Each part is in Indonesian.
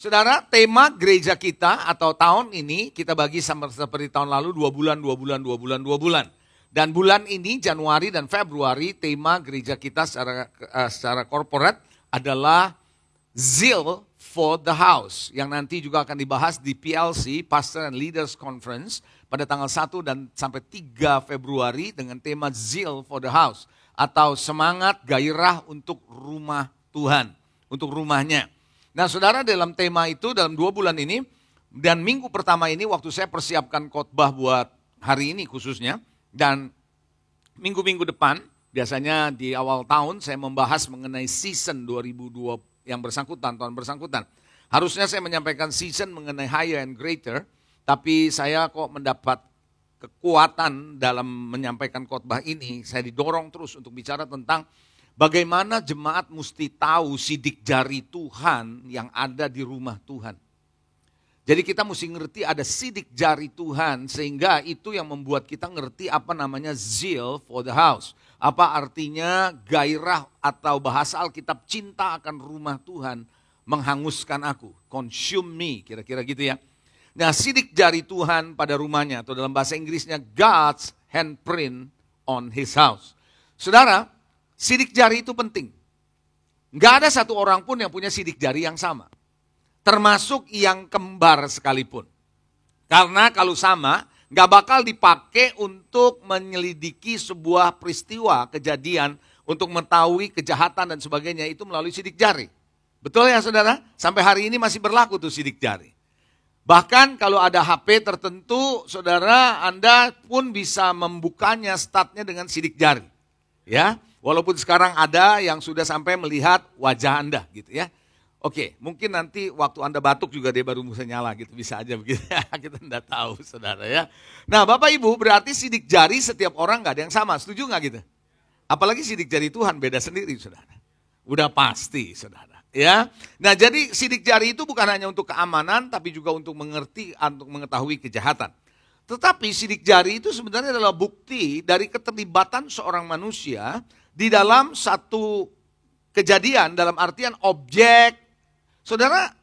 Saudara, tema gereja kita atau tahun ini kita bagi sama seperti tahun lalu 2 bulan, 2 bulan, 2 bulan, 2 bulan. Dan bulan ini Januari dan Februari tema gereja kita secara corporate adalah Zeal for the House. Yang nanti juga akan dibahas di PLC, Pastor and Leaders Conference pada tanggal 1 dan sampai 3 Februari dengan tema Zeal for the House. Atau semangat gairah untuk rumah Tuhan, untuk rumahnya. Nah saudara, dalam tema itu dalam 2 bulan ini dan minggu pertama ini waktu saya persiapkan khotbah buat hari ini khususnya, dan minggu-minggu depan biasanya di awal tahun saya membahas mengenai season 2020 yang bersangkutan, tahun bersangkutan. Harusnya saya menyampaikan season mengenai higher and greater, tapi saya kok mendapat kekuatan dalam menyampaikan khotbah ini. Saya didorong terus untuk bicara tentang bagaimana jemaat mesti tahu sidik jari Tuhan yang ada di rumah Tuhan. Jadi kita mesti ngerti ada sidik jari Tuhan sehingga itu yang membuat kita ngerti apa namanya zeal for the house. Apa artinya gairah atau bahasa Alkitab cinta akan rumah Tuhan menghanguskan aku. Consume me, kira-kira gitu ya. Nah sidik jari Tuhan pada rumahnya atau dalam bahasa Inggrisnya God's handprint on his house. Saudara, sidik jari itu penting. Nggak ada satu orang pun yang punya sidik jari yang sama. Termasuk yang kembar sekalipun. Karena kalau sama, nggak bakal dipakai untuk menyelidiki sebuah peristiwa, kejadian, untuk mengetahui kejahatan dan sebagainya, itu melalui sidik jari. Betul ya saudara? Sampai hari ini masih berlaku tuh sidik jari. Bahkan kalau ada HP tertentu, saudara, Anda pun bisa membukanya statnya dengan sidik jari. Ya, walaupun sekarang ada yang sudah sampai melihat wajah Anda gitu ya. Oke, mungkin nanti waktu Anda batuk juga dia baru bisa nyala gitu, bisa aja begitu. Kita tidak tahu saudara ya. Nah Bapak Ibu, berarti sidik jari setiap orang gak ada yang sama, setuju gak gitu? Apalagi sidik jari Tuhan beda sendiri saudara. Udah pasti saudara ya. Nah jadi sidik jari itu bukan hanya untuk keamanan, tapi juga untuk mengerti, untuk mengetahui kejahatan. Tetapi sidik jari itu sebenarnya adalah bukti dari keterlibatan seorang manusia di dalam satu kejadian, dalam artian objek. Saudara,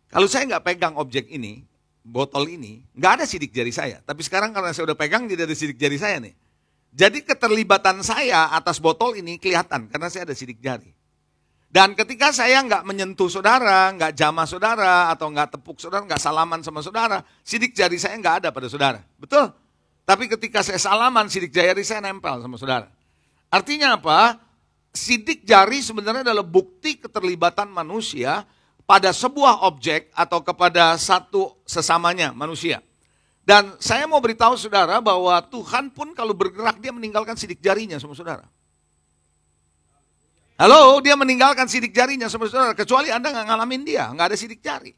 kalau saya nggak pegang objek ini, botol ini, nggak ada sidik jari saya. Tapi sekarang karena saya udah pegang, jadi ada sidik jari saya nih. Jadi keterlibatan saya atas botol ini kelihatan karena saya ada sidik jari. Dan ketika saya nggak menyentuh saudara, nggak jamah saudara, atau nggak tepuk saudara, nggak salaman sama saudara, sidik jari saya nggak ada pada saudara. Betul? Tapi ketika saya salaman, sidik jari saya nempel sama saudara. Artinya apa? Sidik jari sebenarnya adalah bukti keterlibatan manusia pada sebuah objek atau kepada satu sesamanya manusia. Dan saya mau beritahu saudara bahwa Tuhan pun kalau bergerak dia meninggalkan sidik jarinya sama saudara. Halo, dia meninggalkan sidik jarinya sama saudara, kecuali Anda nggak ngalamin dia, nggak ada sidik jari.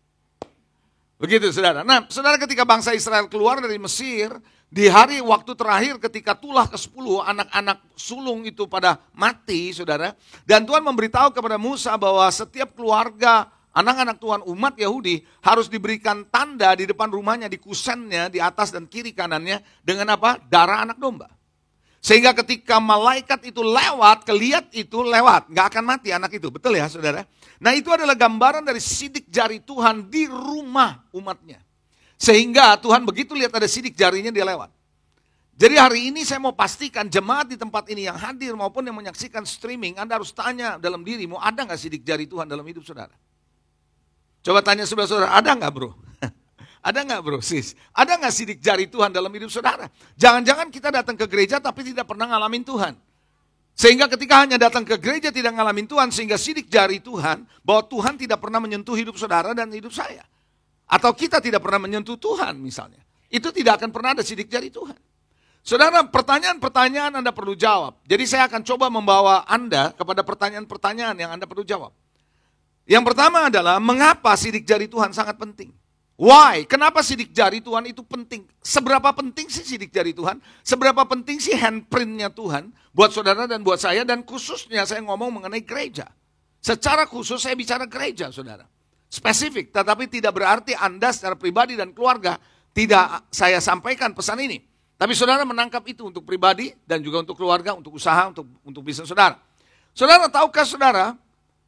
Begitu saudara. Nah saudara, ketika bangsa Israel keluar dari Mesir, di hari waktu terakhir ketika tulah ke-10, anak-anak sulung itu pada mati saudara. Dan Tuhan memberitahu kepada Musa bahwa setiap keluarga anak-anak Tuhan umat Yahudi harus diberikan tanda di depan rumahnya, di kusennya, di atas dan kiri kanannya dengan apa? Darah anak domba. Sehingga ketika malaikat itu lewat, kelihat itu lewat, nggak akan mati anak itu. Betul ya saudara? Nah itu adalah gambaran dari sidik jari Tuhan di rumah umatnya. Sehingga Tuhan begitu lihat ada sidik jarinya dia lewat. Jadi hari ini saya mau pastikan jemaat di tempat ini yang hadir maupun yang menyaksikan streaming, Anda harus tanya dalam diri, mau ada gak sidik jari Tuhan dalam hidup saudara? Coba tanya sebelah saudara, ada gak bro? Ada gak bro sis? Ada gak sidik jari Tuhan dalam hidup saudara? Jangan-jangan kita datang ke gereja tapi tidak pernah ngalamin Tuhan. Sehingga ketika hanya datang ke gereja tidak ngalamin Tuhan, sehingga sidik jari Tuhan, bahwa Tuhan tidak pernah menyentuh hidup saudara dan hidup saya. Atau kita tidak pernah menyentuh Tuhan misalnya. Itu tidak akan pernah ada sidik jari Tuhan. Saudara, pertanyaan-pertanyaan Anda perlu jawab. Jadi saya akan coba membawa Anda kepada pertanyaan-pertanyaan yang Anda perlu jawab. Yang pertama adalah, mengapa sidik jari Tuhan sangat penting? Why? Kenapa sidik jari Tuhan itu penting? Seberapa penting sih sidik jari Tuhan? Seberapa penting sih handprintnya Tuhan buat saudara dan buat saya? Dan khususnya saya ngomong mengenai gereja. Secara khusus saya bicara gereja saudara. Spesifik, tetapi tidak berarti Anda secara pribadi dan keluarga tidak saya sampaikan pesan ini. Tapi saudara menangkap itu untuk pribadi dan juga untuk keluarga, untuk usaha, untuk bisnis saudara. Saudara, tahukah saudara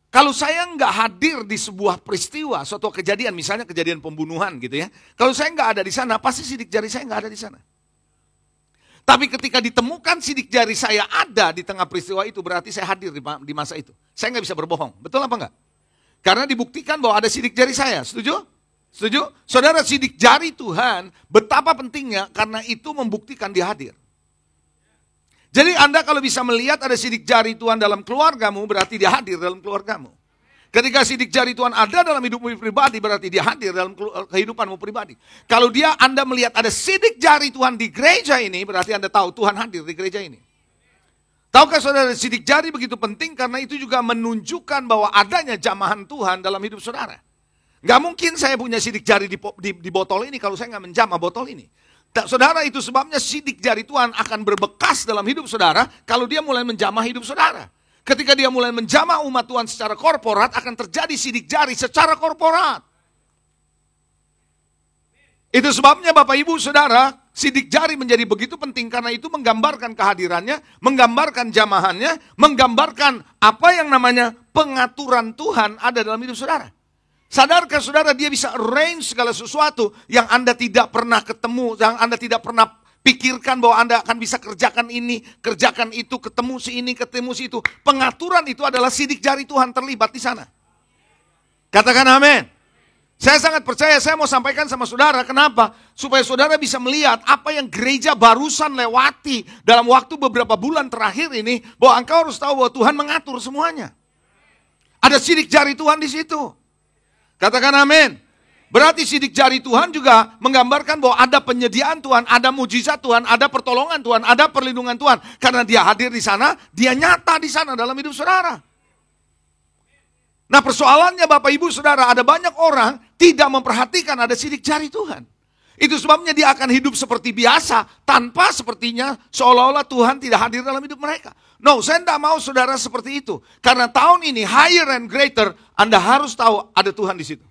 Kalau saya nggak hadir di sebuah peristiwa, suatu kejadian, misalnya kejadian pembunuhan gitu ya. Kalau saya nggak ada di sana, pasti sidik jari saya nggak ada di sana. Tapi ketika ditemukan sidik jari saya ada di tengah peristiwa itu, berarti saya hadir di masa itu. Saya nggak bisa berbohong, betul apa enggak? Karena dibuktikan bahwa ada sidik jari saya, setuju? Setuju? Saudara, sidik jari Tuhan betapa pentingnya karena itu membuktikan dia hadir. Jadi Anda kalau bisa melihat ada sidik jari Tuhan dalam keluargamu, berarti dia hadir dalam keluargamu. Ketika sidik jari Tuhan ada dalam hidupmu pribadi, berarti dia hadir dalam kehidupanmu pribadi. Kalau Anda melihat ada sidik jari Tuhan di gereja ini, berarti Anda tahu Tuhan hadir di gereja ini. Tahukah saudara, sidik jari begitu penting karena itu juga menunjukkan bahwa adanya jamahan Tuhan dalam hidup saudara. Gak mungkin saya punya sidik jari di botol ini kalau saya gak menjamah botol ini. Saudara, itu sebabnya sidik jari Tuhan akan berbekas dalam hidup saudara kalau dia mulai menjamah hidup saudara. Ketika dia mulai menjamah umat Tuhan secara korporat, akan terjadi sidik jari secara korporat. Itu sebabnya Bapak Ibu Saudara, sidik jari menjadi begitu penting karena itu menggambarkan kehadirannya, menggambarkan jamahannya, menggambarkan apa yang namanya pengaturan Tuhan ada dalam hidup saudara. Sadarkah saudara, dia bisa arrange segala sesuatu yang Anda tidak pernah ketemu, yang Anda tidak pernah pikirkan bahwa Anda akan bisa kerjakan ini, kerjakan itu, ketemu si ini, ketemu si itu. Pengaturan itu adalah sidik jari Tuhan terlibat di sana. Katakan amin. Saya sangat percaya, saya mau sampaikan sama saudara, kenapa? Supaya saudara bisa melihat apa yang gereja barusan lewati dalam waktu beberapa bulan terakhir ini, bahwa engkau harus tahu bahwa Tuhan mengatur semuanya. Ada sidik jari Tuhan di situ. Katakan amin. Berarti sidik jari Tuhan juga menggambarkan bahwa ada penyediaan Tuhan, ada mujizat Tuhan, ada pertolongan Tuhan, ada perlindungan Tuhan. Karena dia hadir di sana, dia nyata di sana dalam hidup saudara. Nah, persoalannya Bapak Ibu Saudara, ada banyak orang tidak memperhatikan ada sidik jari Tuhan. Itu sebabnya dia akan hidup seperti biasa, tanpa sepertinya seolah-olah Tuhan tidak hadir dalam hidup mereka. No, saya tidak mau saudara seperti itu. Karena tahun ini, higher and greater, Anda harus tahu ada Tuhan di situ.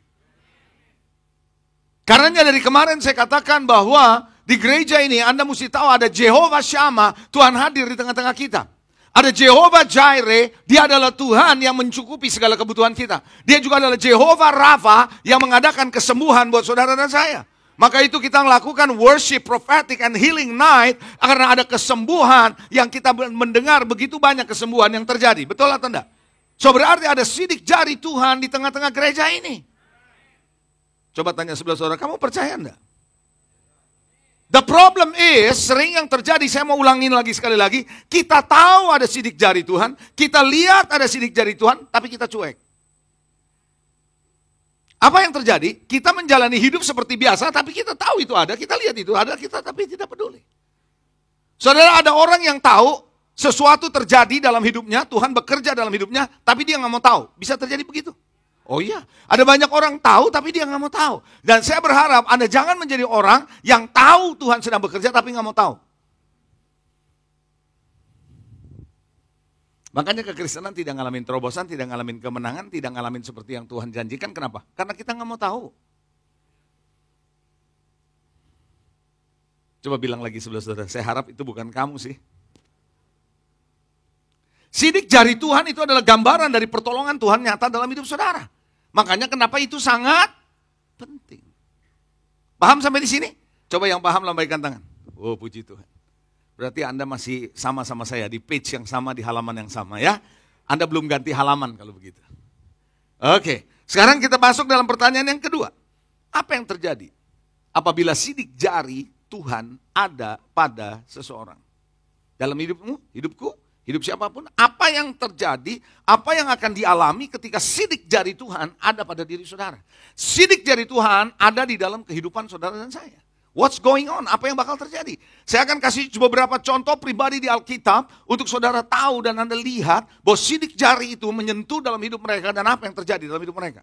Karena dari kemarin saya katakan bahwa di gereja ini Anda mesti tahu ada Jehovah Shammah, Tuhan hadir di tengah-tengah kita. Ada Jehovah Jireh, dia adalah Tuhan yang mencukupi segala kebutuhan kita. Dia juga adalah Jehovah Rafa yang mengadakan kesembuhan buat saudara dan saya. Maka itu kita melakukan worship, prophetic and healing night karena ada kesembuhan yang kita mendengar begitu banyak kesembuhan yang terjadi. Betul atau tidak? So berarti ada sidik jari Tuhan di tengah-tengah gereja ini. Coba tanya sebelah saudara, kamu percaya enggak? The problem is, sering yang terjadi, saya mau ulangin lagi sekali lagi, kita tahu ada sidik jari Tuhan, kita lihat ada sidik jari Tuhan, tapi kita cuek. Apa yang terjadi? Kita menjalani hidup seperti biasa, tapi kita tahu itu ada, kita lihat itu ada, kita tapi tidak peduli. Saudara, ada orang yang tahu sesuatu terjadi dalam hidupnya, Tuhan bekerja dalam hidupnya, tapi dia nggak mau tahu. Bisa terjadi begitu? Oh iya, ada banyak orang tahu, tapi dia nggak mau tahu. Dan saya berharap Anda jangan menjadi orang yang tahu Tuhan sedang bekerja, tapi nggak mau tahu. Makanya kekristenan tidak ngalamin terobosan, tidak ngalamin kemenangan, tidak ngalamin seperti yang Tuhan janjikan. Kenapa? Karena kita nggak mau tahu. Coba bilang lagi sebelah saudara, saya harap itu bukan kamu sih. Sidik jari Tuhan itu adalah gambaran dari pertolongan Tuhan nyata dalam hidup saudara. Makanya kenapa itu sangat penting. Paham sampai di sini? Coba yang paham lambaikan tangan. Oh, puji Tuhan. Berarti Anda masih sama-sama saya di page yang sama, di halaman yang sama ya. Anda belum ganti halaman kalau begitu. Oke, sekarang kita masuk dalam pertanyaan yang kedua. Apa yang terjadi apabila sidik jari Tuhan ada pada seseorang? Dalam hidupmu, hidupku, hidup siapapun, apa yang terjadi, apa yang akan dialami ketika sidik jari Tuhan ada pada diri saudara? Sidik jari Tuhan ada di dalam kehidupan saudara dan saya. What's going on? Apa yang bakal terjadi? Saya akan kasih beberapa contoh pribadi di Alkitab untuk saudara tahu dan Anda lihat bahwa sidik jari itu menyentuh dalam hidup mereka dan apa yang terjadi dalam hidup mereka.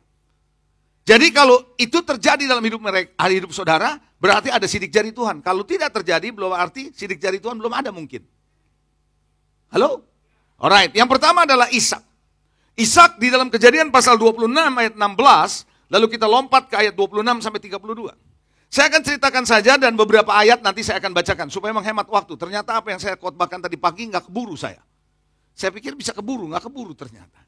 Jadi kalau itu terjadi dalam hidup mereka, hidup saudara, berarti ada sidik jari Tuhan. Kalau tidak terjadi, belum arti sidik jari Tuhan belum ada mungkin. Halo? Alright, yang pertama adalah Ishak. Ishak di dalam Kejadian pasal 26 ayat 16, lalu kita lompat ke ayat 26 sampai 32. Saya akan ceritakan saja dan beberapa ayat nanti saya akan bacakan supaya menghemat waktu. Ternyata apa yang saya khotbahkan tadi pagi nggak keburu saya. Saya pikir bisa keburu, nggak keburu ternyata.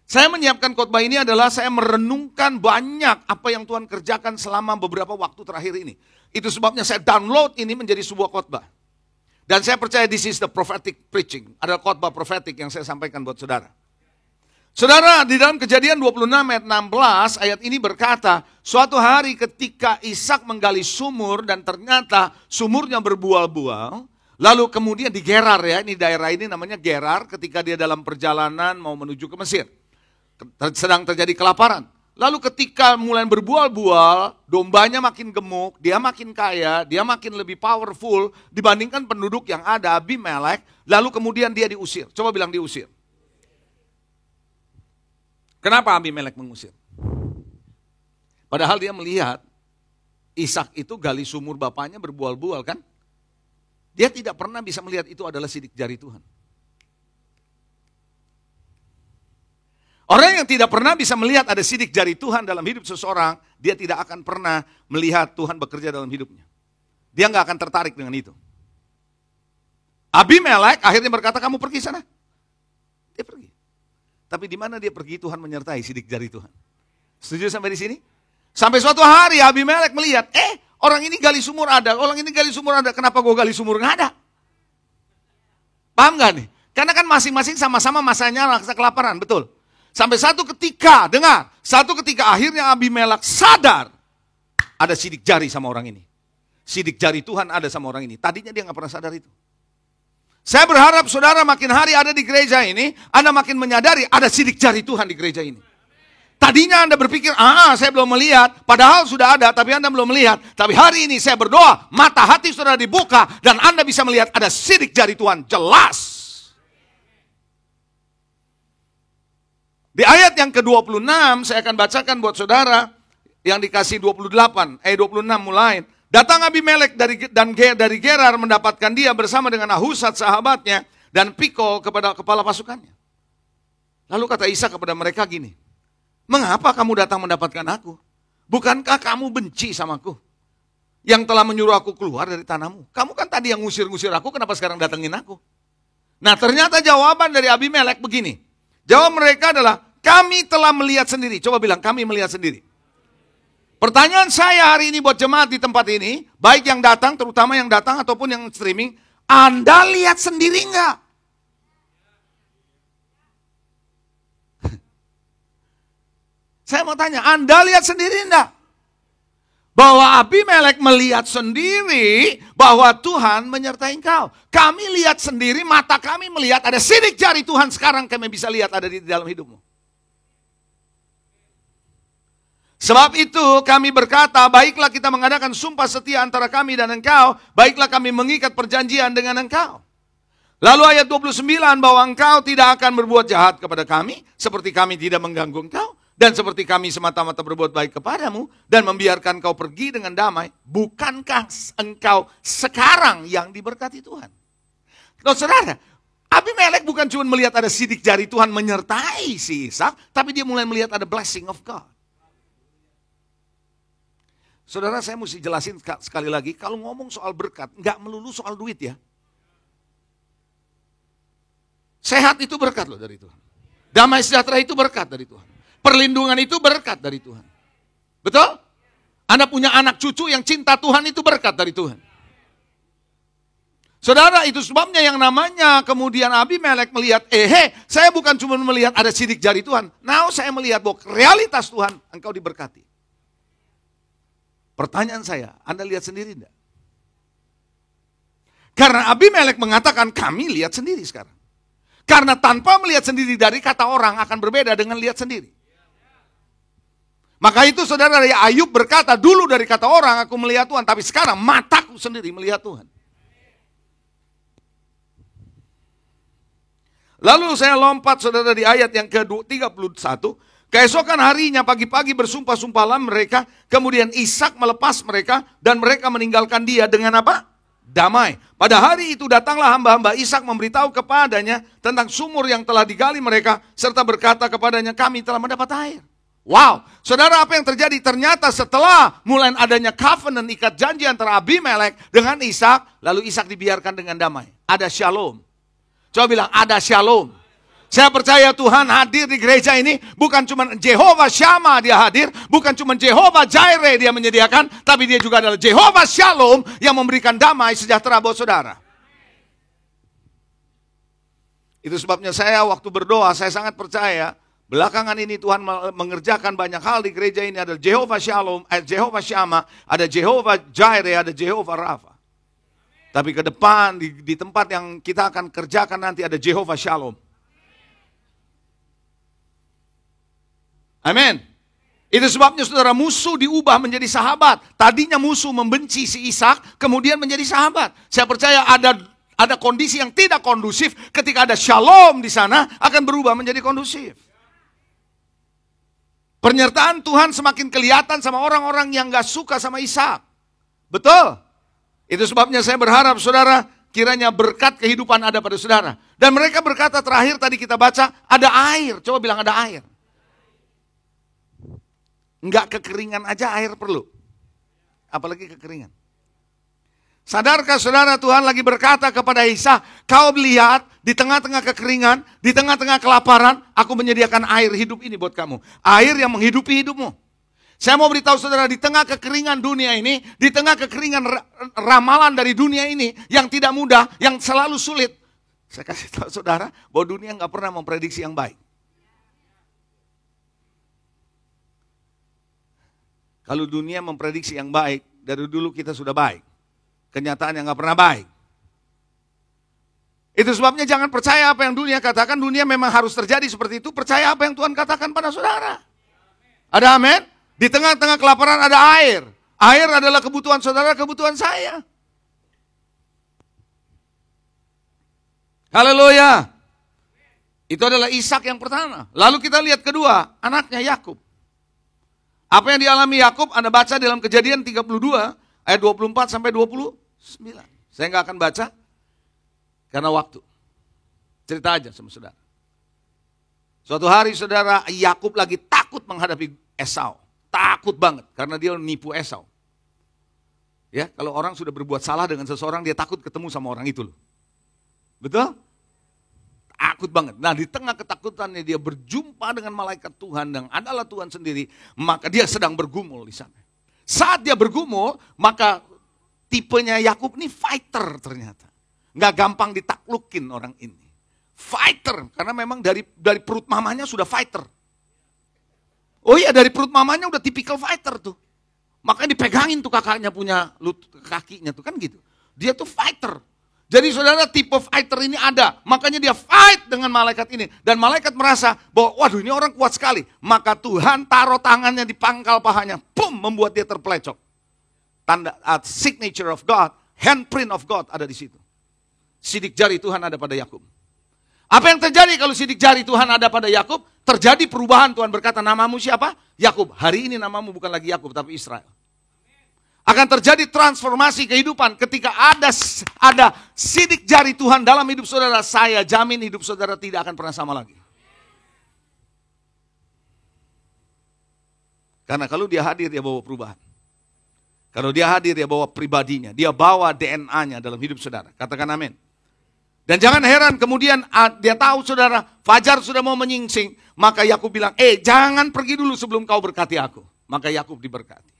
Saya menyiapkan khotbah ini adalah saya merenungkan banyak apa yang Tuhan kerjakan selama beberapa waktu terakhir ini. Itu sebabnya saya download ini menjadi sebuah khotbah. Dan saya percaya this is the prophetic preaching. Ada khotbah prophetic yang saya sampaikan buat saudara. Saudara, di dalam Kejadian 26 ayat 16, ayat ini berkata, suatu hari ketika Ishak menggali sumur dan ternyata sumurnya berbual-bual, lalu kemudian di Gerar ya, ini daerah ini namanya Gerar ketika dia dalam perjalanan mau menuju ke Mesir. Sedang terjadi kelaparan. Lalu ketika mulai berbual-bual, dombanya makin gemuk, dia makin kaya, dia makin lebih powerful dibandingkan penduduk yang ada, Abimelek. Lalu kemudian dia diusir. Coba bilang diusir. Kenapa Abimelek mengusir? Padahal dia melihat Ishak itu gali sumur bapaknya berbual-bual kan? Dia tidak pernah bisa melihat itu adalah sidik jari Tuhan. Orang yang tidak pernah bisa melihat ada sidik jari Tuhan dalam hidup seseorang, dia tidak akan pernah melihat Tuhan bekerja dalam hidupnya. Dia nggak akan tertarik dengan itu. Abimelek akhirnya berkata, kamu pergi sana. Dia pergi. Tapi di mana dia pergi, Tuhan menyertai sidik jari Tuhan. Setuju sampai di sini? Sampai suatu hari Abimelek melihat, orang ini gali sumur ada, orang ini gali sumur ada, kenapa gue gali sumur nggak ada? Paham nggak nih? Karena kan masing-masing sama-sama masanya rasa kelaparan, betul? Sampai satu ketika, dengar, satu ketika akhirnya Abimelek sadar ada sidik jari sama orang ini. Sidik jari Tuhan ada sama orang ini. Tadinya dia nggak pernah sadar itu. Saya berharap saudara makin hari ada di gereja ini, Anda makin menyadari ada sidik jari Tuhan di gereja ini. Tadinya Anda berpikir, saya belum melihat, padahal sudah ada, tapi Anda belum melihat. Tapi hari ini saya berdoa, mata hati saudara dibuka, dan Anda bisa melihat ada sidik jari Tuhan, jelas. Di ayat yang ke-26, saya akan bacakan buat saudara, yang dikasih 28, 26 mulai. Datang Abimelek dari Gerar mendapatkan dia bersama dengan Ahuzat sahabatnya, dan Pikol kepada kepala pasukannya. Lalu kata Ishak kepada mereka gini, mengapa kamu datang mendapatkan aku? Bukankah kamu benci samaku? Yang telah menyuruh aku keluar dari tanahmu. Kamu kan tadi yang ngusir-ngusir aku, kenapa sekarang datengin aku? Nah ternyata jawaban dari Abimelek begini. Jawab mereka adalah, kami telah melihat sendiri. Coba bilang, kami melihat sendiri. Pertanyaan saya hari ini buat jemaat di tempat ini, baik yang datang, terutama yang datang ataupun yang streaming, Anda lihat sendiri enggak? Saya mau tanya, Anda lihat sendiri enggak? Bahwa Abimelek melihat sendiri bahwa Tuhan menyertai engkau. Kami lihat sendiri, mata kami melihat ada sidik jari Tuhan sekarang kami bisa lihat ada di dalam hidupmu. Sebab itu kami berkata, baiklah kita mengadakan sumpah setia antara kami dan engkau, baiklah kami mengikat perjanjian dengan engkau. Lalu ayat 29, bahwa engkau tidak akan berbuat jahat kepada kami, seperti kami tidak mengganggu engkau, dan seperti kami semata-mata berbuat baik kepadamu, dan membiarkan engkau pergi dengan damai. Bukankah engkau sekarang yang diberkati Tuhan? Nah, saudara, Abimelek bukan cuma melihat ada sidik jari Tuhan menyertai si Ishak, tapi dia mulai melihat ada blessing of God. Saudara, saya mesti jelasin sekali lagi, kalau ngomong soal berkat, nggak melulu soal duit ya. Sehat itu berkat loh dari Tuhan. Damai sejahtera itu berkat dari Tuhan. Perlindungan itu berkat dari Tuhan. Betul? Anda punya anak cucu yang cinta Tuhan itu berkat dari Tuhan. Saudara, itu sebabnya yang namanya kemudian Abimelek melihat, saya bukan cuma melihat ada sidik jari Tuhan. Now saya melihat bahwa realitas Tuhan, engkau diberkati. Pertanyaan saya, Anda lihat sendiri enggak? Karena Abimelek mengatakan, kami lihat sendiri sekarang. Karena tanpa melihat sendiri dari kata orang akan berbeda dengan lihat sendiri. Maka itu saudara, Ayub berkata, dulu dari kata orang aku melihat Tuhan, tapi sekarang mataku sendiri melihat Tuhan. Lalu saya lompat saudara di ayat yang ke-31. Keesokan harinya pagi-pagi bersumpah-sumpahlah mereka, kemudian Ishak melepas mereka dan mereka meninggalkan dia dengan apa? Damai. Pada hari itu datanglah hamba-hamba Ishak memberitahu kepadanya tentang sumur yang telah digali mereka serta berkata kepadanya, kami telah mendapat air. Wow, saudara, apa yang terjadi? Ternyata setelah mulai adanya covenant, ikat janji antara Abimelek dengan Ishak, lalu Ishak dibiarkan dengan damai. Ada shalom. Coba bilang, ada shalom. Saya percaya Tuhan hadir di gereja ini bukan cuma Jehovah Shammah dia hadir, bukan cuma Jehovah Jireh dia menyediakan, tapi dia juga adalah Jehovah Shalom yang memberikan damai sejahtera buat saudara. Itu sebabnya saya waktu berdoa, saya sangat percaya belakangan ini Tuhan mengerjakan banyak hal di gereja ini. Ada Jehovah Shalom, Jehovah Shammah, ada Jehovah Jireh, ada Jehovah Rafa. Tapi ke depan di tempat yang kita akan kerjakan nanti ada Jehovah Shalom. Amin. Itu sebabnya saudara, musuh diubah menjadi sahabat. Tadinya musuh membenci si Ishak, kemudian menjadi sahabat. Saya percaya ada kondisi yang tidak kondusif, ketika ada shalom di sana akan berubah menjadi kondusif. Penyertaan Tuhan semakin kelihatan sama orang-orang yang gak suka sama Ishak. Betul? Itu sebabnya saya berharap saudara, kiranya berkat kehidupan ada pada saudara. Dan mereka berkata terakhir tadi kita baca, ada air. Coba bilang ada air. Enggak kekeringan aja air perlu. Apalagi kekeringan. Sadarkah saudara, Tuhan lagi berkata kepada Isa, kau lihat di tengah-tengah kekeringan, di tengah-tengah kelaparan, aku menyediakan air hidup ini buat kamu. Air yang menghidupi hidupmu. Saya mau beritahu saudara, di tengah kekeringan dunia ini, di tengah kekeringan ramalan dari dunia ini, yang tidak mudah, yang selalu sulit. Saya kasih tahu saudara, bahwa dunia nggak pernah memprediksi yang baik. Kalau dunia memprediksi yang baik, dari dulu kita sudah baik. Kenyataan yang gak pernah baik. Itu sebabnya jangan percaya apa yang dunia katakan. Dunia memang harus terjadi seperti itu. Percaya apa yang Tuhan katakan pada saudara. Ada amin? Di tengah-tengah kelaparan ada air. Air adalah kebutuhan saudara, kebutuhan saya. Haleluya. Itu adalah Ishak yang pertama. Lalu kita lihat kedua, anaknya Yakub. Apa yang dialami Yakub Anda baca dalam Kejadian 32 ayat 24 sampai 29. Saya nggak akan baca karena waktu. Cerita aja sama saudara. Suatu hari saudara, Yakub lagi takut menghadapi Esau. Takut banget karena dia menipu Esau. Ya, kalau orang sudah berbuat salah dengan seseorang, dia takut ketemu sama orang itu loh. Betul? Takut banget. Nah, di tengah ketakutannya dia berjumpa dengan malaikat Tuhan yang adalah Tuhan sendiri, maka dia sedang bergumul di sana. Saat dia bergumul, maka tipenya Yakub ini fighter ternyata. Nggak gampang ditaklukin orang ini. Fighter, karena memang dari perut mamanya sudah fighter. Oh iya, dari perut mamanya udah tipikal fighter tuh. Makanya dipegangin tuh kakaknya punya kakinya tuh kan gitu. Dia tuh fighter. Jadi saudara, tipe fighter ini ada. Makanya dia fight dengan malaikat ini. Dan malaikat merasa bahwa waduh ini orang kuat sekali. Maka Tuhan taruh tangannya di pangkal pahanya. Pum, membuat dia terpelecok. Tanda signature of God, handprint of God ada di situ. Sidik jari Tuhan ada pada Yakub. Apa yang terjadi kalau sidik jari Tuhan ada pada Yakub? Terjadi perubahan. Tuhan berkata, namamu siapa? Yakub. Hari ini namamu bukan lagi Yakub tapi Israel. Akan terjadi transformasi kehidupan ketika ada sidik jari Tuhan dalam hidup saudara. Saya jamin hidup saudara tidak akan pernah sama lagi. Karena kalau dia hadir, dia bawa perubahan. Kalau dia hadir, dia bawa pribadinya. Dia bawa DNA-nya dalam hidup saudara. Katakan amin. Dan jangan heran kemudian dia tahu saudara, fajar sudah mau menyingsing. Maka Yakub bilang, jangan pergi dulu sebelum kau berkati aku. Maka Yakub diberkati.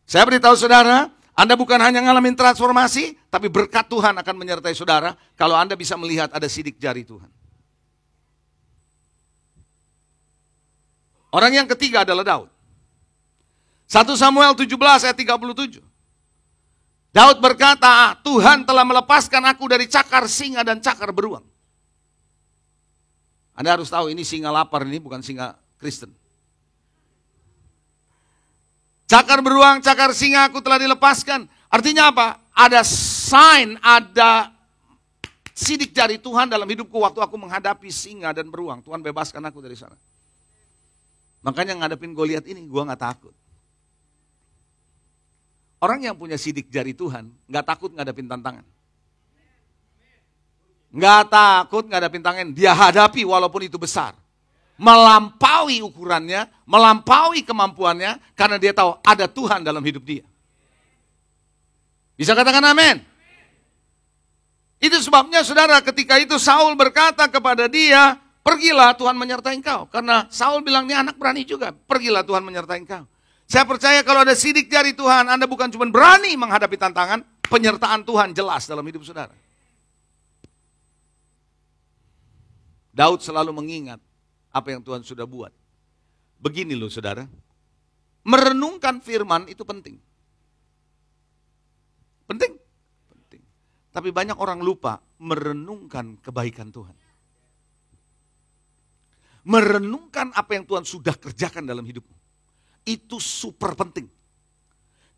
Saya beritahu saudara, Anda bukan hanya ngalamin transformasi, tapi berkat Tuhan akan menyertai saudara kalau Anda bisa melihat ada sidik jari Tuhan. Orang yang ketiga adalah Daud. 1 Samuel 17 ayat 37. Daud berkata, Tuhan telah melepaskan aku dari cakar singa dan cakar beruang. Anda harus tahu ini singa lapar, ini bukan singa Kristen. Cakar beruang, cakar singa aku telah dilepaskan. Artinya apa? Ada sign, ada sidik jari Tuhan dalam hidupku waktu aku menghadapi singa dan beruang. Tuhan bebaskan aku dari sana. Makanya ngadepin Goliat ini, gue gak takut. Orang yang punya sidik jari Tuhan, gak takut ngadepin tantangan. Gak takut ngadepin tantangan, dia hadapi walaupun itu besar. Melampaui ukurannya, melampaui kemampuannya, karena dia tahu ada Tuhan dalam hidup dia. Bisa katakan amin? Itu sebabnya saudara, ketika itu Saul berkata kepada dia, pergilah Tuhan menyertai engkau. Karena Saul bilang, ini anak berani juga, pergilah Tuhan menyertai engkau. Saya percaya kalau ada sidik jari Tuhan, Anda bukan cuma berani menghadapi tantangan, penyertaan Tuhan jelas dalam hidup saudara. Daud selalu mengingat apa yang Tuhan sudah buat. Begini loh saudara, merenungkan firman itu penting. Penting. Tapi banyak orang lupa merenungkan kebaikan Tuhan. Merenungkan apa yang Tuhan sudah kerjakan dalam hidupmu. Itu super penting.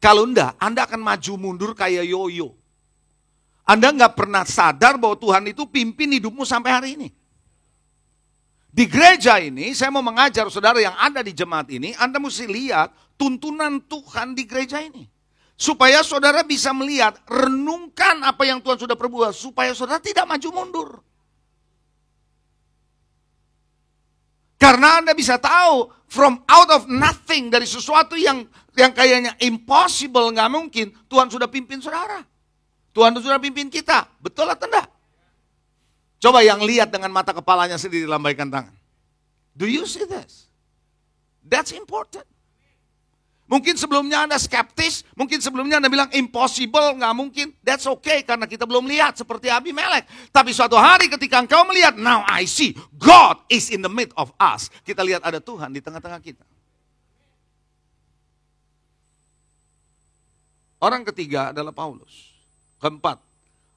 Kalau enggak, Anda akan maju mundur kayak yoyo. Anda enggak pernah sadar bahwa Tuhan itu pimpin hidupmu sampai hari ini. Di gereja ini, saya mau mengajar saudara yang ada di jemaat ini, Anda mesti lihat tuntunan Tuhan di gereja ini. Supaya saudara bisa melihat, renungkan apa yang Tuhan sudah perbuat. Supaya saudara tidak maju mundur. Karena Anda bisa tahu, from out of nothing, dari sesuatu yang kayaknya impossible, nggak mungkin, Tuhan sudah pimpin saudara. Tuhan sudah pimpin kita, betul atau enggak? Coba yang lihat dengan mata kepalanya sendiri, lambaikan tangan. Do you see this? That's important. Mungkin sebelumnya Anda skeptis, mungkin sebelumnya Anda bilang impossible, nggak mungkin. That's okay, karena kita belum lihat seperti Abimelek. Tapi suatu hari ketika engkau melihat, now I see, God is in the midst of us. Kita lihat ada Tuhan di tengah-tengah kita. Orang ketiga adalah Paulus.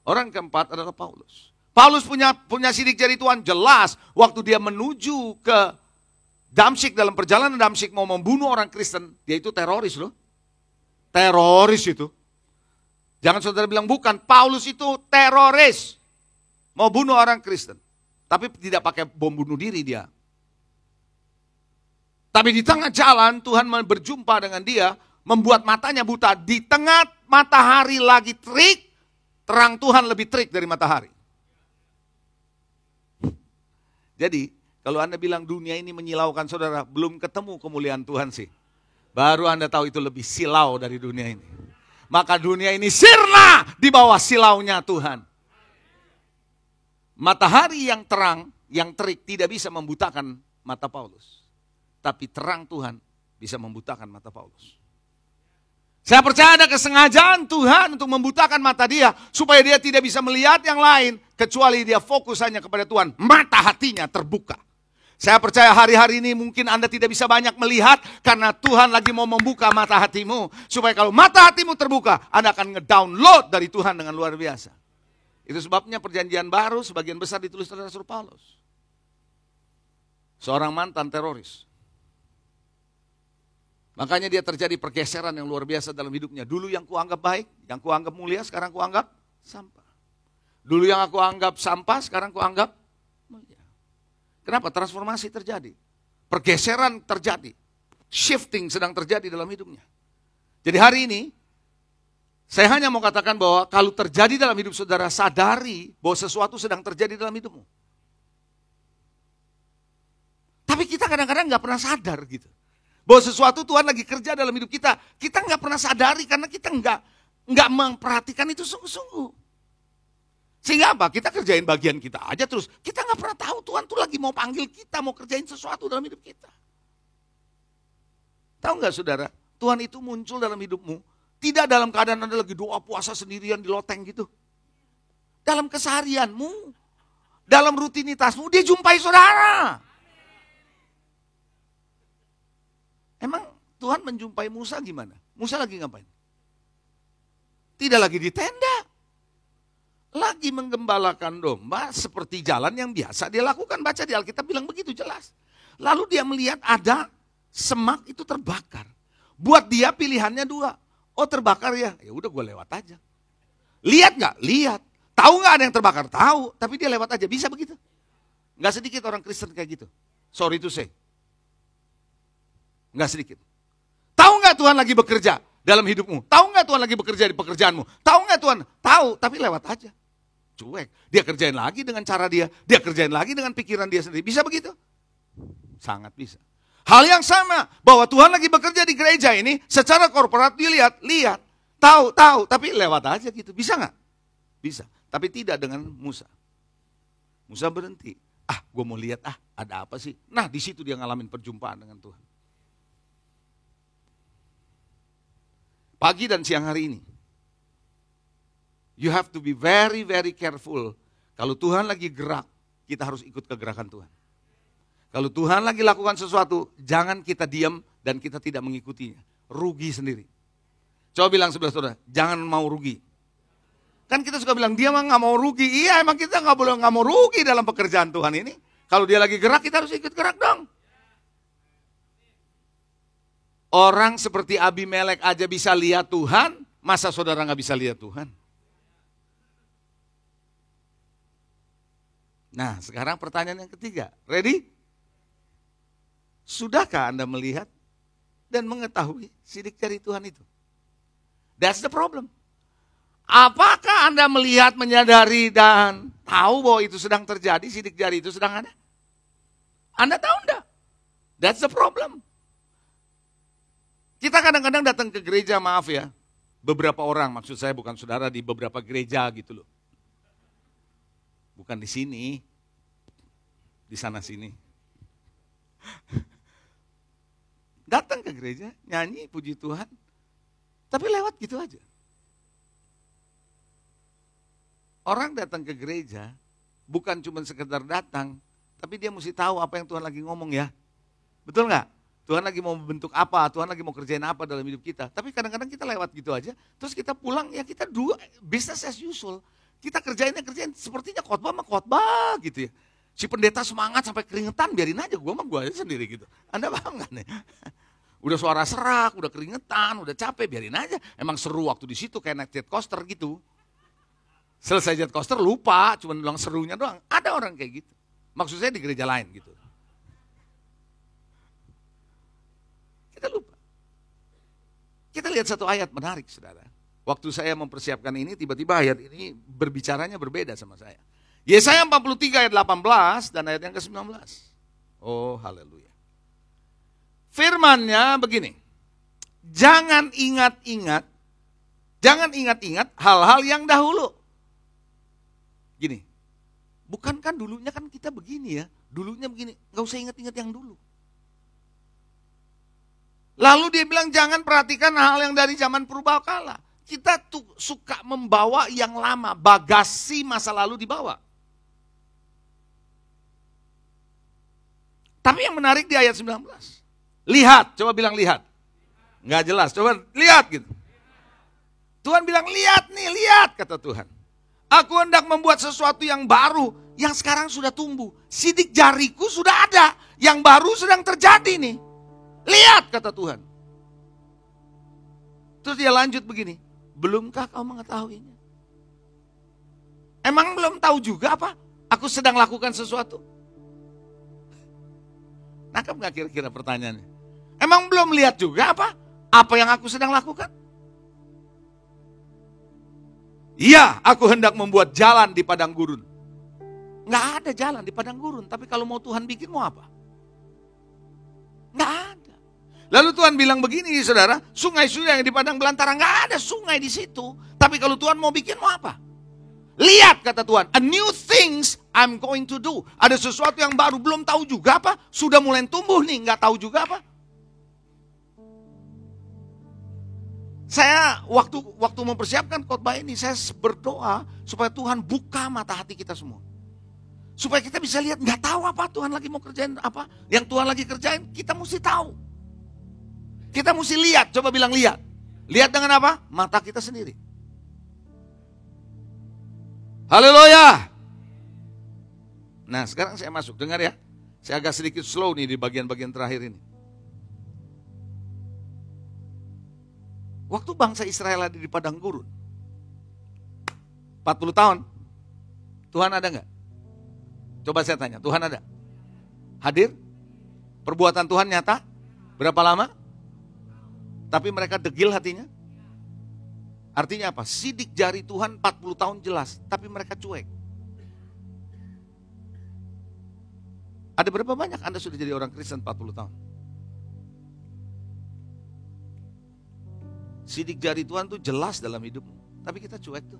Orang keempat adalah Paulus. Paulus punya sidik jari Tuhan jelas waktu dia menuju ke Damsyik, dalam perjalanan Damsyik mau membunuh orang Kristen, dia itu teroris loh. Teroris itu. Jangan saudara bilang bukan, Paulus itu teroris. Mau bunuh orang Kristen. Tapi tidak pakai bom bunuh diri dia. Tapi di tengah jalan Tuhan berjumpa dengan dia, membuat matanya buta. Di tengah matahari lagi terik, terang Tuhan lebih terik dari matahari. Jadi, kalau Anda bilang dunia ini menyilaukan saudara, belum ketemu kemuliaan Tuhan sih. Baru Anda tahu itu lebih silau dari dunia ini. Maka dunia ini sirna di bawah silaunya Tuhan. Matahari yang terang, yang terik tidak bisa membutakan mata Paulus. Tapi terang Tuhan bisa membutakan mata Paulus. Saya percaya ada kesengajaan Tuhan untuk membutakan mata dia. Supaya dia tidak bisa melihat yang lain. Kecuali dia fokus hanya kepada Tuhan. Mata hatinya terbuka. Saya percaya hari-hari ini mungkin Anda tidak bisa banyak melihat karena Tuhan lagi mau membuka mata hatimu. Supaya kalau mata hatimu terbuka, Anda akan ngedownload dari Tuhan dengan luar biasa. Itu sebabnya perjanjian baru sebagian besar ditulis oleh Rasul Paulus. Seorang mantan teroris. Makanya dia terjadi pergeseran yang luar biasa dalam hidupnya. Dulu yang kuanggap baik, yang kuanggap mulia, sekarang kuanggap sampah. Dulu yang aku anggap sampah, sekarang kuanggap mulia. Kenapa? Transformasi terjadi. Pergeseran terjadi. Shifting sedang terjadi dalam hidupnya. Jadi hari ini, saya hanya mau katakan bahwa kalau terjadi dalam hidup saudara, sadari bahwa sesuatu sedang terjadi dalam hidupmu. Tapi kita kadang-kadang gak pernah sadar gitu. Bahwa sesuatu Tuhan lagi kerja dalam hidup kita. Kita gak pernah sadari karena kita gak memperhatikan itu sungguh-sungguh. Sehingga apa? Kita kerjain bagian kita aja terus. Kita gak pernah tahu Tuhan tuh lagi mau panggil kita, mau kerjain sesuatu dalam hidup kita. Tahu gak saudara? Tuhan itu muncul dalam hidupmu. Tidak dalam keadaan Anda lagi doa puasa sendirian di loteng gitu. Dalam keseharianmu. Dalam rutinitasmu dia jumpai saudara. Emang Tuhan menjumpai Musa gimana? Musa lagi ngapain? Tidak lagi di tenda. Lagi menggembalakan domba seperti jalan yang biasa dia lakukan. Baca di Alkitab bilang begitu jelas. Lalu dia melihat ada semak itu terbakar. Buat dia pilihannya dua. Oh terbakar ya, ya udah gue lewat aja. Lihat gak? Lihat. Tahu gak ada yang terbakar? Tahu. Tapi dia lewat aja. Bisa begitu? Gak sedikit orang Kristen kayak gitu. Sorry to say. Enggak sedikit. Tahu nggak Tuhan lagi bekerja dalam hidupmu? Tahu nggak Tuhan lagi bekerja di pekerjaanmu? Tahu nggak Tuhan? Tahu, tapi lewat aja. Cuek. Dia kerjain lagi dengan cara dia kerjain lagi dengan pikiran dia sendiri. Bisa begitu? Sangat bisa. Hal yang sama, bahwa Tuhan lagi bekerja di gereja ini, secara korporat dilihat, tahu, tapi lewat aja gitu. Bisa nggak? Bisa. Tapi tidak dengan Musa. Musa berhenti. Gue mau lihat ada apa sih. Nah di situ dia ngalamin perjumpaan dengan Tuhan. Pagi dan siang hari ini. You have to be very very careful. Kalau Tuhan lagi gerak, kita harus ikut kegerakan Tuhan. Kalau Tuhan lagi lakukan sesuatu, jangan kita diam dan kita tidak mengikutinya. Rugi sendiri. Coba bilang sebelah saudara, jangan mau rugi. Kan kita suka bilang, dia mah gak mau rugi. Iya emang kita gak mau rugi dalam pekerjaan Tuhan ini. Kalau dia lagi gerak, kita harus ikut gerak dong. Orang seperti Abimelek aja bisa lihat Tuhan, masa saudara gak bisa lihat Tuhan? Nah sekarang pertanyaan yang ketiga, ready? Sudahkah Anda melihat dan mengetahui sidik jari Tuhan itu? That's the problem. Apakah Anda melihat, menyadari, dan tahu bahwa itu sedang terjadi, sidik jari itu sedang ada? Anda tahu enggak? That's the problem. Kita kadang-kadang datang ke gereja, maaf ya, beberapa orang, maksud saya bukan saudara, di beberapa gereja gitu loh. Bukan di sini, di sana sini. Datang ke gereja, nyanyi, puji Tuhan, tapi lewat gitu aja. Orang datang ke gereja bukan cuma sekedar datang, tapi dia mesti tahu apa yang Tuhan lagi ngomong ya. Betul nggak? Tuhan lagi mau membentuk apa, Tuhan lagi mau kerjain apa dalam hidup kita. Tapi kadang-kadang kita lewat gitu aja, terus kita pulang ya kita business as usual. Kita kerjain sepertinya khotbah sama khotbah gitu ya. Si pendeta semangat sampai keringetan, biarin aja, gue aja sendiri gitu. Anda paham nggak nih? Udah suara serak, udah keringetan, udah capek, biarin aja. Emang seru waktu di situ kayak naik jet coaster gitu. Selesai jet coaster lupa, cuma bilang serunya doang. Ada orang kayak gitu. Maksud saya di gereja lain gitu. Kita lupa. Kita lihat satu ayat menarik saudara. Waktu saya mempersiapkan ini, tiba-tiba ayat ini berbicaranya berbeda sama saya. Yesaya 43 ayat 18 dan ayat yang ke-19. Oh haleluya. Firman-Nya begini. Jangan ingat-ingat hal-hal yang dahulu. Gini, bukankah dulunya kan kita begini ya, dulunya begini, gak usah ingat-ingat yang dulu. Lalu dia bilang jangan perhatikan hal yang dari zaman purbakala. Kita tuh suka membawa yang lama, bagasi masa lalu dibawa. Tapi yang menarik di ayat 19, lihat, coba bilang lihat. Gak jelas, coba lihat gitu. Tuhan bilang lihat nih, lihat kata Tuhan. Aku hendak membuat sesuatu yang baru, yang sekarang sudah tumbuh. Sidik jariku sudah ada, yang baru sedang terjadi nih. Lihat kata Tuhan. Terus dia lanjut begini, belumkah kau mengetahuinya? Emang belum tahu juga apa? Aku sedang lakukan sesuatu. Nangkep gak kira-kira pertanyaannya? Emang belum lihat juga apa? Apa yang aku sedang lakukan? Iya, aku hendak membuat jalan di padang gurun. Nggak ada jalan di padang gurun, tapi kalau mau Tuhan bikin mau apa? Nggak ada. Lalu Tuhan bilang begini saudara, sungai-sungai yang di padang belantara, nggak ada sungai di situ. Tapi kalau Tuhan mau bikin mau apa? Lihat kata Tuhan, a new things I'm going to do. Ada sesuatu yang baru, belum tahu juga apa, sudah mulai tumbuh nih, nggak tahu juga apa. Saya waktu mempersiapkan khotbah ini, saya berdoa supaya Tuhan buka mata hati kita semua. Supaya kita bisa lihat, nggak tahu apa Tuhan lagi mau kerjain apa. Yang Tuhan lagi kerjain, kita mesti tahu. Kita mesti lihat, coba bilang lihat. Lihat dengan apa? Mata kita sendiri. Haleluya. Nah sekarang saya masuk, dengar ya. Saya agak sedikit slow nih di bagian-bagian terakhir ini. Waktu bangsa Israel ada di padang gurun, 40 tahun, Tuhan ada nggak? Coba saya tanya, Tuhan ada? Hadir? Perbuatan Tuhan nyata? Berapa lama? Tapi mereka degil hatinya? Artinya apa? Sidik jari Tuhan 40 tahun jelas, tapi mereka cuek. Ada berapa banyak Anda sudah jadi orang Kristen 40 tahun? Sidik jari Tuhan tuh jelas dalam hidupmu, tapi kita cuek tuh.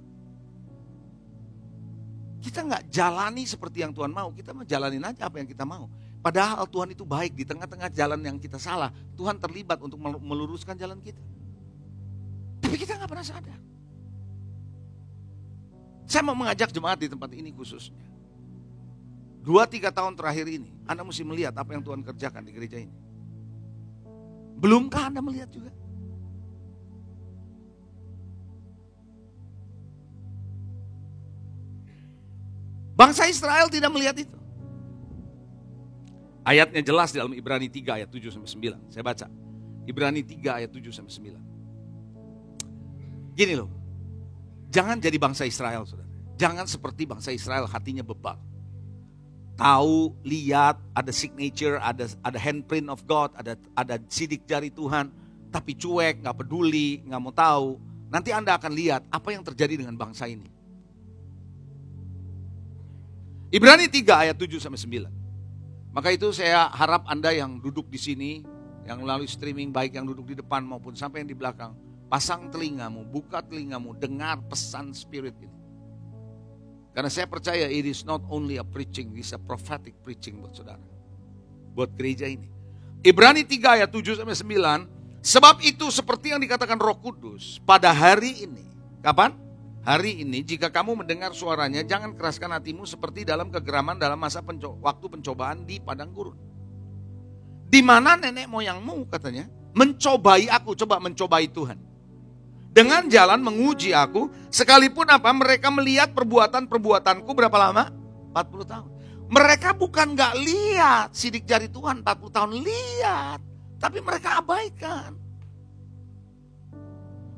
Kita nggak jalani seperti yang Tuhan mau, kita mau jalanin aja apa yang kita mau. Padahal Tuhan itu baik, di tengah-tengah jalan yang kita salah, Tuhan terlibat untuk meluruskan jalan kita. Tapi kita nggak pernah sadar. Saya mau mengajak jemaat di tempat ini khususnya. 2-3 tahun terakhir ini, Anda mesti melihat apa yang Tuhan kerjakan di gereja ini. Belumkah Anda melihat juga? Bangsa Israel tidak melihat itu. Ayatnya jelas di dalam Ibrani 3 ayat 7-9. Saya baca. Ibrani 3 ayat 7-9. Gini loh. Jangan jadi bangsa Israel, saudara. Jangan seperti bangsa Israel, hatinya bebal. Tahu, lihat, ada signature, ada handprint of God, ada sidik jari Tuhan. Tapi cuek, gak peduli, gak mau tahu. Nanti Anda akan lihat apa yang terjadi dengan bangsa ini. Ibrani 3 ayat 7-9. Maka itu saya harap Anda yang duduk di sini, yang melalui streaming, baik yang duduk di depan maupun sampai yang di belakang, pasang telingamu, buka telingamu, dengar pesan Spirit ini. Karena saya percaya it is not only a preaching, it is a prophetic preaching buat saudara. Buat gereja ini. Ibrani 3 ayat 7-9, sebab itu seperti yang dikatakan Roh Kudus, pada hari ini. Kapan? Hari ini jika kamu mendengar suaranya, jangan keraskan hatimu seperti dalam kegeraman dalam masa waktu pencobaan di padang gurun. Di mana nenek moyangmu katanya mencobai aku, coba mencobai Tuhan. Dengan jalan menguji aku, sekalipun apa mereka melihat perbuatan-perbuatanku berapa lama? 40 tahun. Mereka bukan gak lihat sidik jari Tuhan 40 tahun, lihat. Tapi mereka abaikan.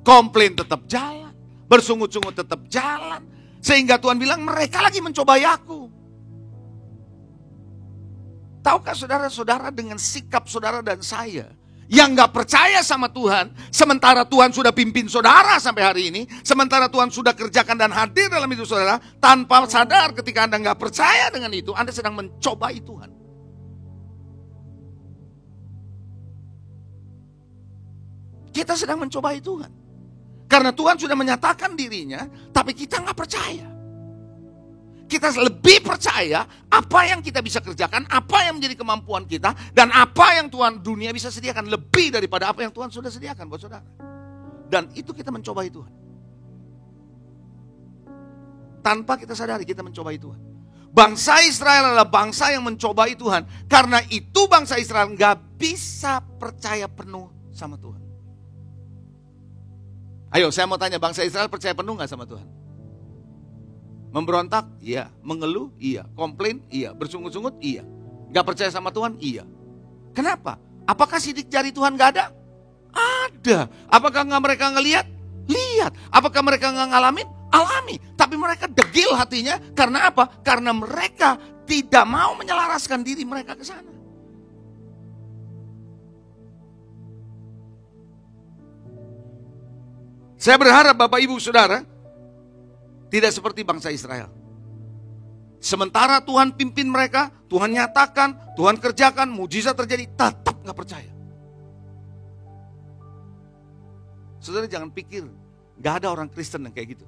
Komplain tetap jalan. Bersungut-sungut tetap jalan. Sehingga Tuhan bilang mereka lagi mencobai aku. Tahukah saudara-saudara dengan sikap saudara dan saya yang gak percaya sama Tuhan, sementara Tuhan sudah pimpin saudara sampai hari ini, sementara Tuhan sudah kerjakan dan hadir dalam hidup saudara, tanpa sadar ketika Anda gak percaya dengan itu, Anda sedang mencobai Tuhan. Kita sedang mencobai Tuhan. Karena Tuhan sudah menyatakan dirinya, tapi kita gak percaya. Kita lebih percaya apa yang kita bisa kerjakan, apa yang menjadi kemampuan kita, dan apa yang Tuhan dunia bisa sediakan lebih daripada apa yang Tuhan sudah sediakan buat saudara. Dan itu kita mencobai Tuhan. Tanpa kita sadari kita mencobai Tuhan. Bangsa Israel adalah bangsa yang mencobai Tuhan. Karena itu bangsa Israel gak bisa percaya penuh sama Tuhan. Ayo saya mau tanya, bangsa Israel percaya penuh gak sama Tuhan? Memberontak? Iya. Mengeluh? Iya. Komplain? Iya. Bersungut-sungut? Iya. Gak percaya sama Tuhan? Iya. Kenapa? Apakah sidik jari Tuhan gak ada? Ada. Apakah mereka ngelihat? Lihat. Apakah mereka gak ngalamin? Alami. Tapi mereka degil hatinya. Karena apa? Karena mereka tidak mau menyelaraskan diri mereka ke sana. Saya berharap Bapak Ibu Saudara tidak seperti bangsa Israel. Sementara Tuhan pimpin mereka, Tuhan nyatakan, Tuhan kerjakan, mujizat terjadi, tetap gak percaya. Saudara jangan pikir gak ada orang Kristen yang kayak gitu.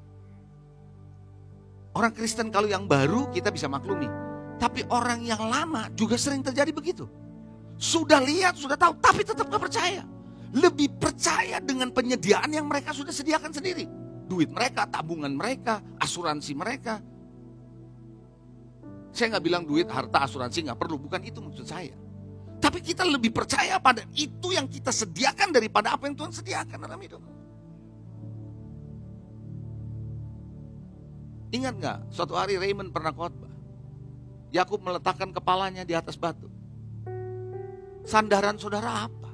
Orang Kristen kalau yang baru kita bisa maklumi. Tapi orang yang lama juga sering terjadi begitu. Sudah lihat, sudah tahu, tapi tetap gak percaya. Lebih percaya dengan penyediaan yang mereka sudah sediakan sendiri. Duit mereka, tabungan mereka, asuransi mereka. Saya gak bilang duit, harta, asuransi gak perlu. Bukan itu maksud saya. Tapi kita lebih percaya pada itu yang kita sediakan daripada apa yang Tuhan sediakan dalam hidup. Ingat gak, suatu hari Raymond pernah khotbah. Yakub meletakkan kepalanya di atas batu. Sandaran saudara apa?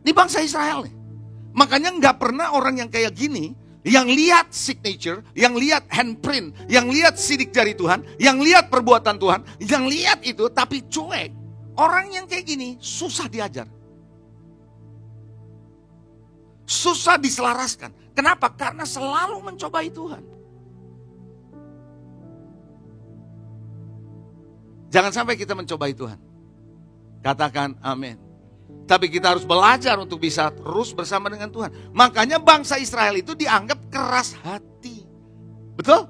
Ini bangsa Israel nih. Makanya gak pernah orang yang kayak gini, yang lihat signature, yang lihat handprint, yang lihat sidik jari Tuhan, yang lihat perbuatan Tuhan, yang lihat itu tapi cuek. Orang yang kayak gini susah diajar. Susah diselaraskan. Kenapa? Karena selalu mencobai Tuhan. Jangan sampai kita mencobai Tuhan. Katakan amin. Tapi kita harus belajar untuk bisa terus bersama dengan Tuhan. Makanya bangsa Israel itu dianggap keras hati. Betul?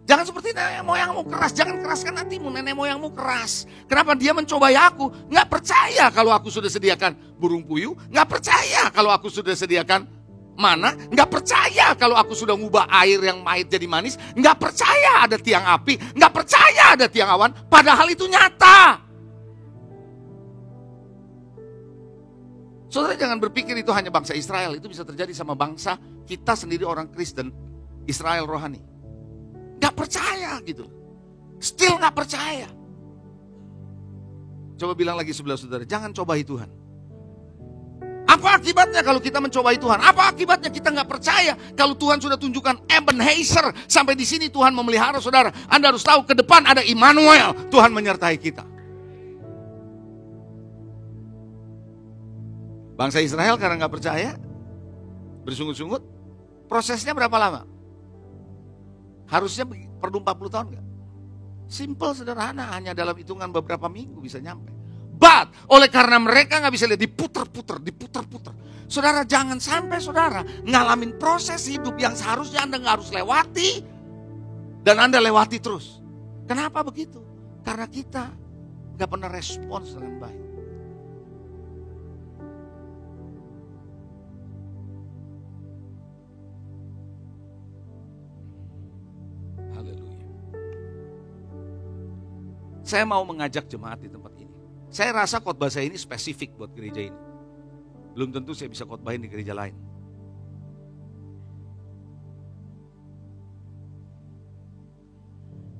Jangan seperti nenek moyangmu keras. Jangan keraskan hatimu, nenek moyangmu keras. Kenapa dia mencobai aku? Nggak percaya kalau aku sudah sediakan burung puyuh. Nggak percaya kalau aku sudah sediakan mana. Nggak percaya kalau aku sudah ngubah air yang pahit jadi manis. Nggak percaya ada tiang api. Nggak percaya ada tiang awan. Padahal itu nyata. Saudara jangan berpikir itu hanya bangsa Israel. Itu bisa terjadi sama bangsa kita sendiri orang Kristen. Israel rohani. Gak percaya gitu. Still gak percaya. Coba bilang lagi sebelah saudara. Jangan cobai Tuhan. Apa akibatnya kalau kita mencobai Tuhan? Apa akibatnya kita gak percaya kalau Tuhan sudah tunjukkan Ebenezer. Sampai di sini Tuhan memelihara saudara. Anda harus tahu ke depan ada Immanuel. Tuhan menyertai kita. Bangsa Israel karena gak percaya, bersungut-sungut, prosesnya berapa lama? Harusnya perlu 40 tahun gak? Simple, sederhana, hanya dalam hitungan beberapa minggu bisa nyampe. But, oleh karena mereka gak bisa lihat, diputer-puter. Saudara jangan sampai saudara ngalamin proses hidup yang seharusnya Anda gak harus lewati. Dan Anda lewati terus. Kenapa begitu? Karena kita gak pernah respons dengan baik. Saya mau mengajak jemaat di tempat ini. Saya rasa khotbah saya ini spesifik buat gereja ini. Belum tentu saya bisa khotbahin di gereja lain.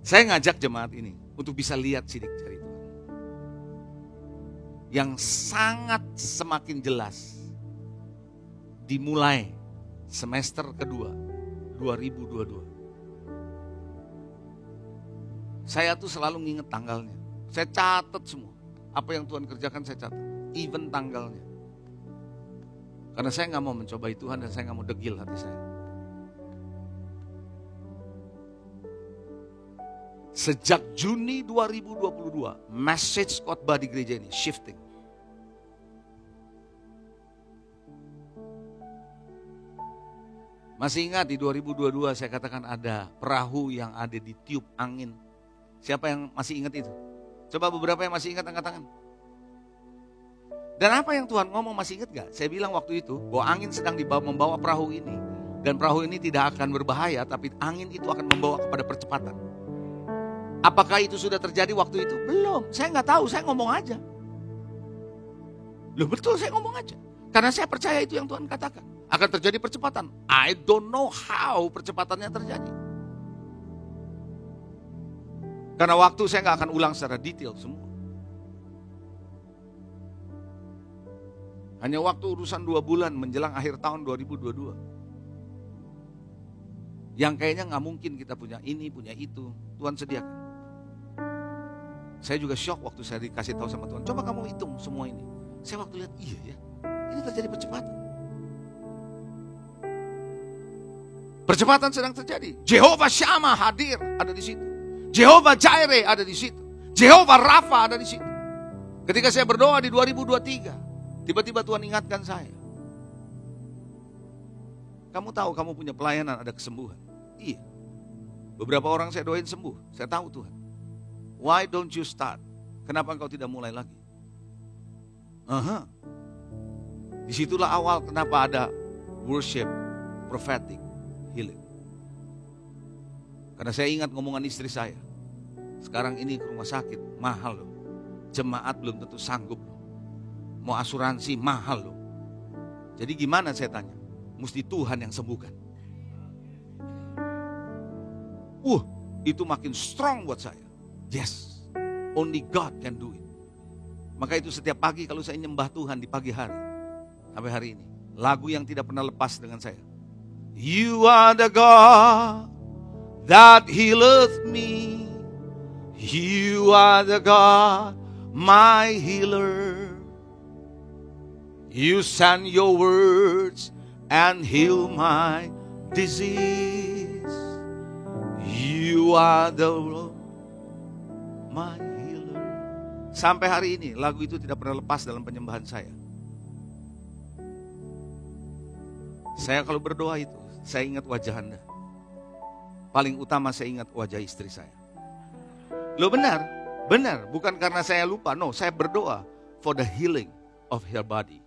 Saya ngajak jemaat ini untuk bisa lihat sidik jari Tuhan. Yang sangat semakin jelas dimulai semester kedua 2022. Saya tuh selalu nginget tanggalnya. Saya catat semua. Apa yang Tuhan kerjakan saya catat. Even tanggalnya. Karena saya gak mau mencobai Tuhan dan saya gak mau degil hati saya. Sejak Juni 2022, message khotbah di gereja ini shifting. Masih ingat di 2022 saya katakan ada perahu yang ada di tiup angin. Siapa yang masih ingat itu? Coba beberapa yang masih ingat angkat tangan. Dan apa yang Tuhan ngomong masih ingat gak? Saya bilang waktu itu bahwa angin sedang membawa perahu ini. Dan perahu ini tidak akan berbahaya, tapi angin itu akan membawa kepada percepatan. Apakah itu sudah terjadi waktu itu? Belum, saya gak tahu, saya ngomong aja. Loh betul, saya ngomong aja. Karena saya percaya itu yang Tuhan katakan. Akan terjadi percepatan. I don't know how percepatannya terjadi. Karena waktu saya gak akan ulang secara detail semua. Hanya waktu urusan 2 bulan menjelang akhir tahun 2022. Yang kayaknya gak mungkin kita punya ini, punya itu. Tuhan sediakan. Saya juga shock waktu saya dikasih tahu sama Tuhan. Coba kamu hitung semua ini. Saya waktu lihat, iya ya. Ini terjadi percepatan. Percepatan sedang terjadi. Jehovah Shammah hadir, ada di situ. Jehovah Jireh ada di situ. Jehovah Rafa ada di situ. Ketika saya berdoa di 2023, tiba-tiba Tuhan ingatkan saya. Kamu tahu kamu punya pelayanan, ada kesembuhan. Iya. Beberapa orang saya doain sembuh. Saya tahu Tuhan. Why don't you start? Kenapa engkau tidak mulai lagi? Disitulah awal kenapa ada worship, prophetic, healing. Karena saya ingat ngomongan istri saya. Sekarang ini ke rumah sakit, mahal loh. Jemaat belum tentu sanggup loh. Mau asuransi, mahal loh. Jadi gimana saya tanya? Mesti Tuhan yang sembuhkan. Itu makin strong buat saya. Yes, only God can do it. Maka itu setiap pagi kalau saya nyembah Tuhan di pagi hari. Sampai hari ini. Lagu yang tidak pernah lepas dengan saya. You are the God that healeth me. You are the God, my healer. You send your words and heal my disease. You are the Lord, my healer. Sampai hari ini lagu itu tidak pernah lepas dalam penyembahan saya. Saya kalau berdoa itu, saya ingat wajah Anda. Paling utama saya ingat wajah istri saya. Loh benar, bukan karena saya lupa. No, saya berdoa for the healing of her body.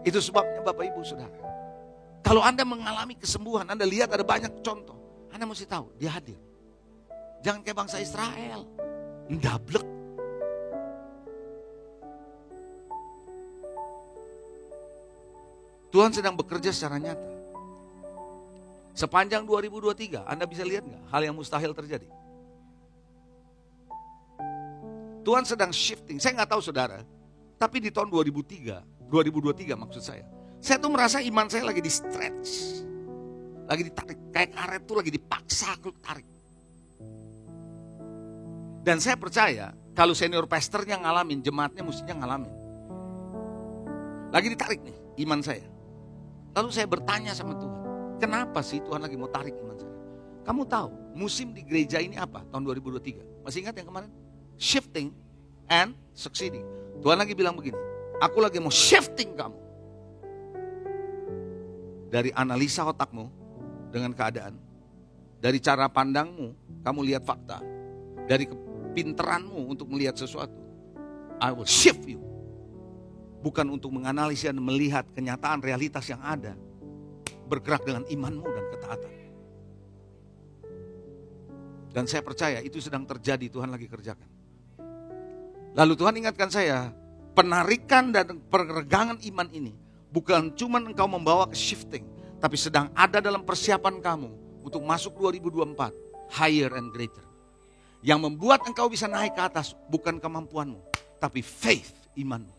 Itu sebabnya Bapak Ibu Saudara. Kalau Anda mengalami kesembuhan, Anda lihat ada banyak contoh. Anda mesti tahu, dia hadir. Jangan kayak bangsa Israel. Ndablek. Tuhan sedang bekerja secara nyata. Sepanjang 2023, Anda bisa lihat nggak hal yang mustahil terjadi? Tuhan sedang shifting. Saya nggak tahu saudara, tapi di tahun 2023 maksud saya tuh merasa iman saya lagi di stretch, lagi ditarik, kayak karet tuh lagi dipaksa aku tarik. Dan saya percaya kalau senior pastornya ngalamin, jemaatnya mestinya ngalamin. Lagi ditarik nih iman saya. Lalu saya bertanya sama Tuhan, kenapa sih Tuhan lagi mau tarik iman saya? Kamu tahu musim di gereja ini apa tahun 2023? Masih ingat yang kemarin? Shifting and succeeding. Tuhan lagi bilang begini, aku lagi mau shifting kamu. Dari analisa otakmu dengan keadaan. Dari cara pandangmu, kamu lihat fakta. Dari kepinteranmu untuk melihat sesuatu. I will shift you. Bukan untuk menganalisa dan melihat kenyataan realitas yang ada. Bergerak dengan imanmu dan ketaatan. Dan saya percaya itu sedang terjadi, Tuhan lagi kerjakan. Lalu Tuhan ingatkan saya, penarikan dan peregangan iman ini bukan cuma engkau membawa ke shifting, tapi sedang ada dalam persiapan kamu untuk masuk 2024, higher and greater. Yang membuat engkau bisa naik ke atas bukan kemampuanmu, tapi faith, imanmu.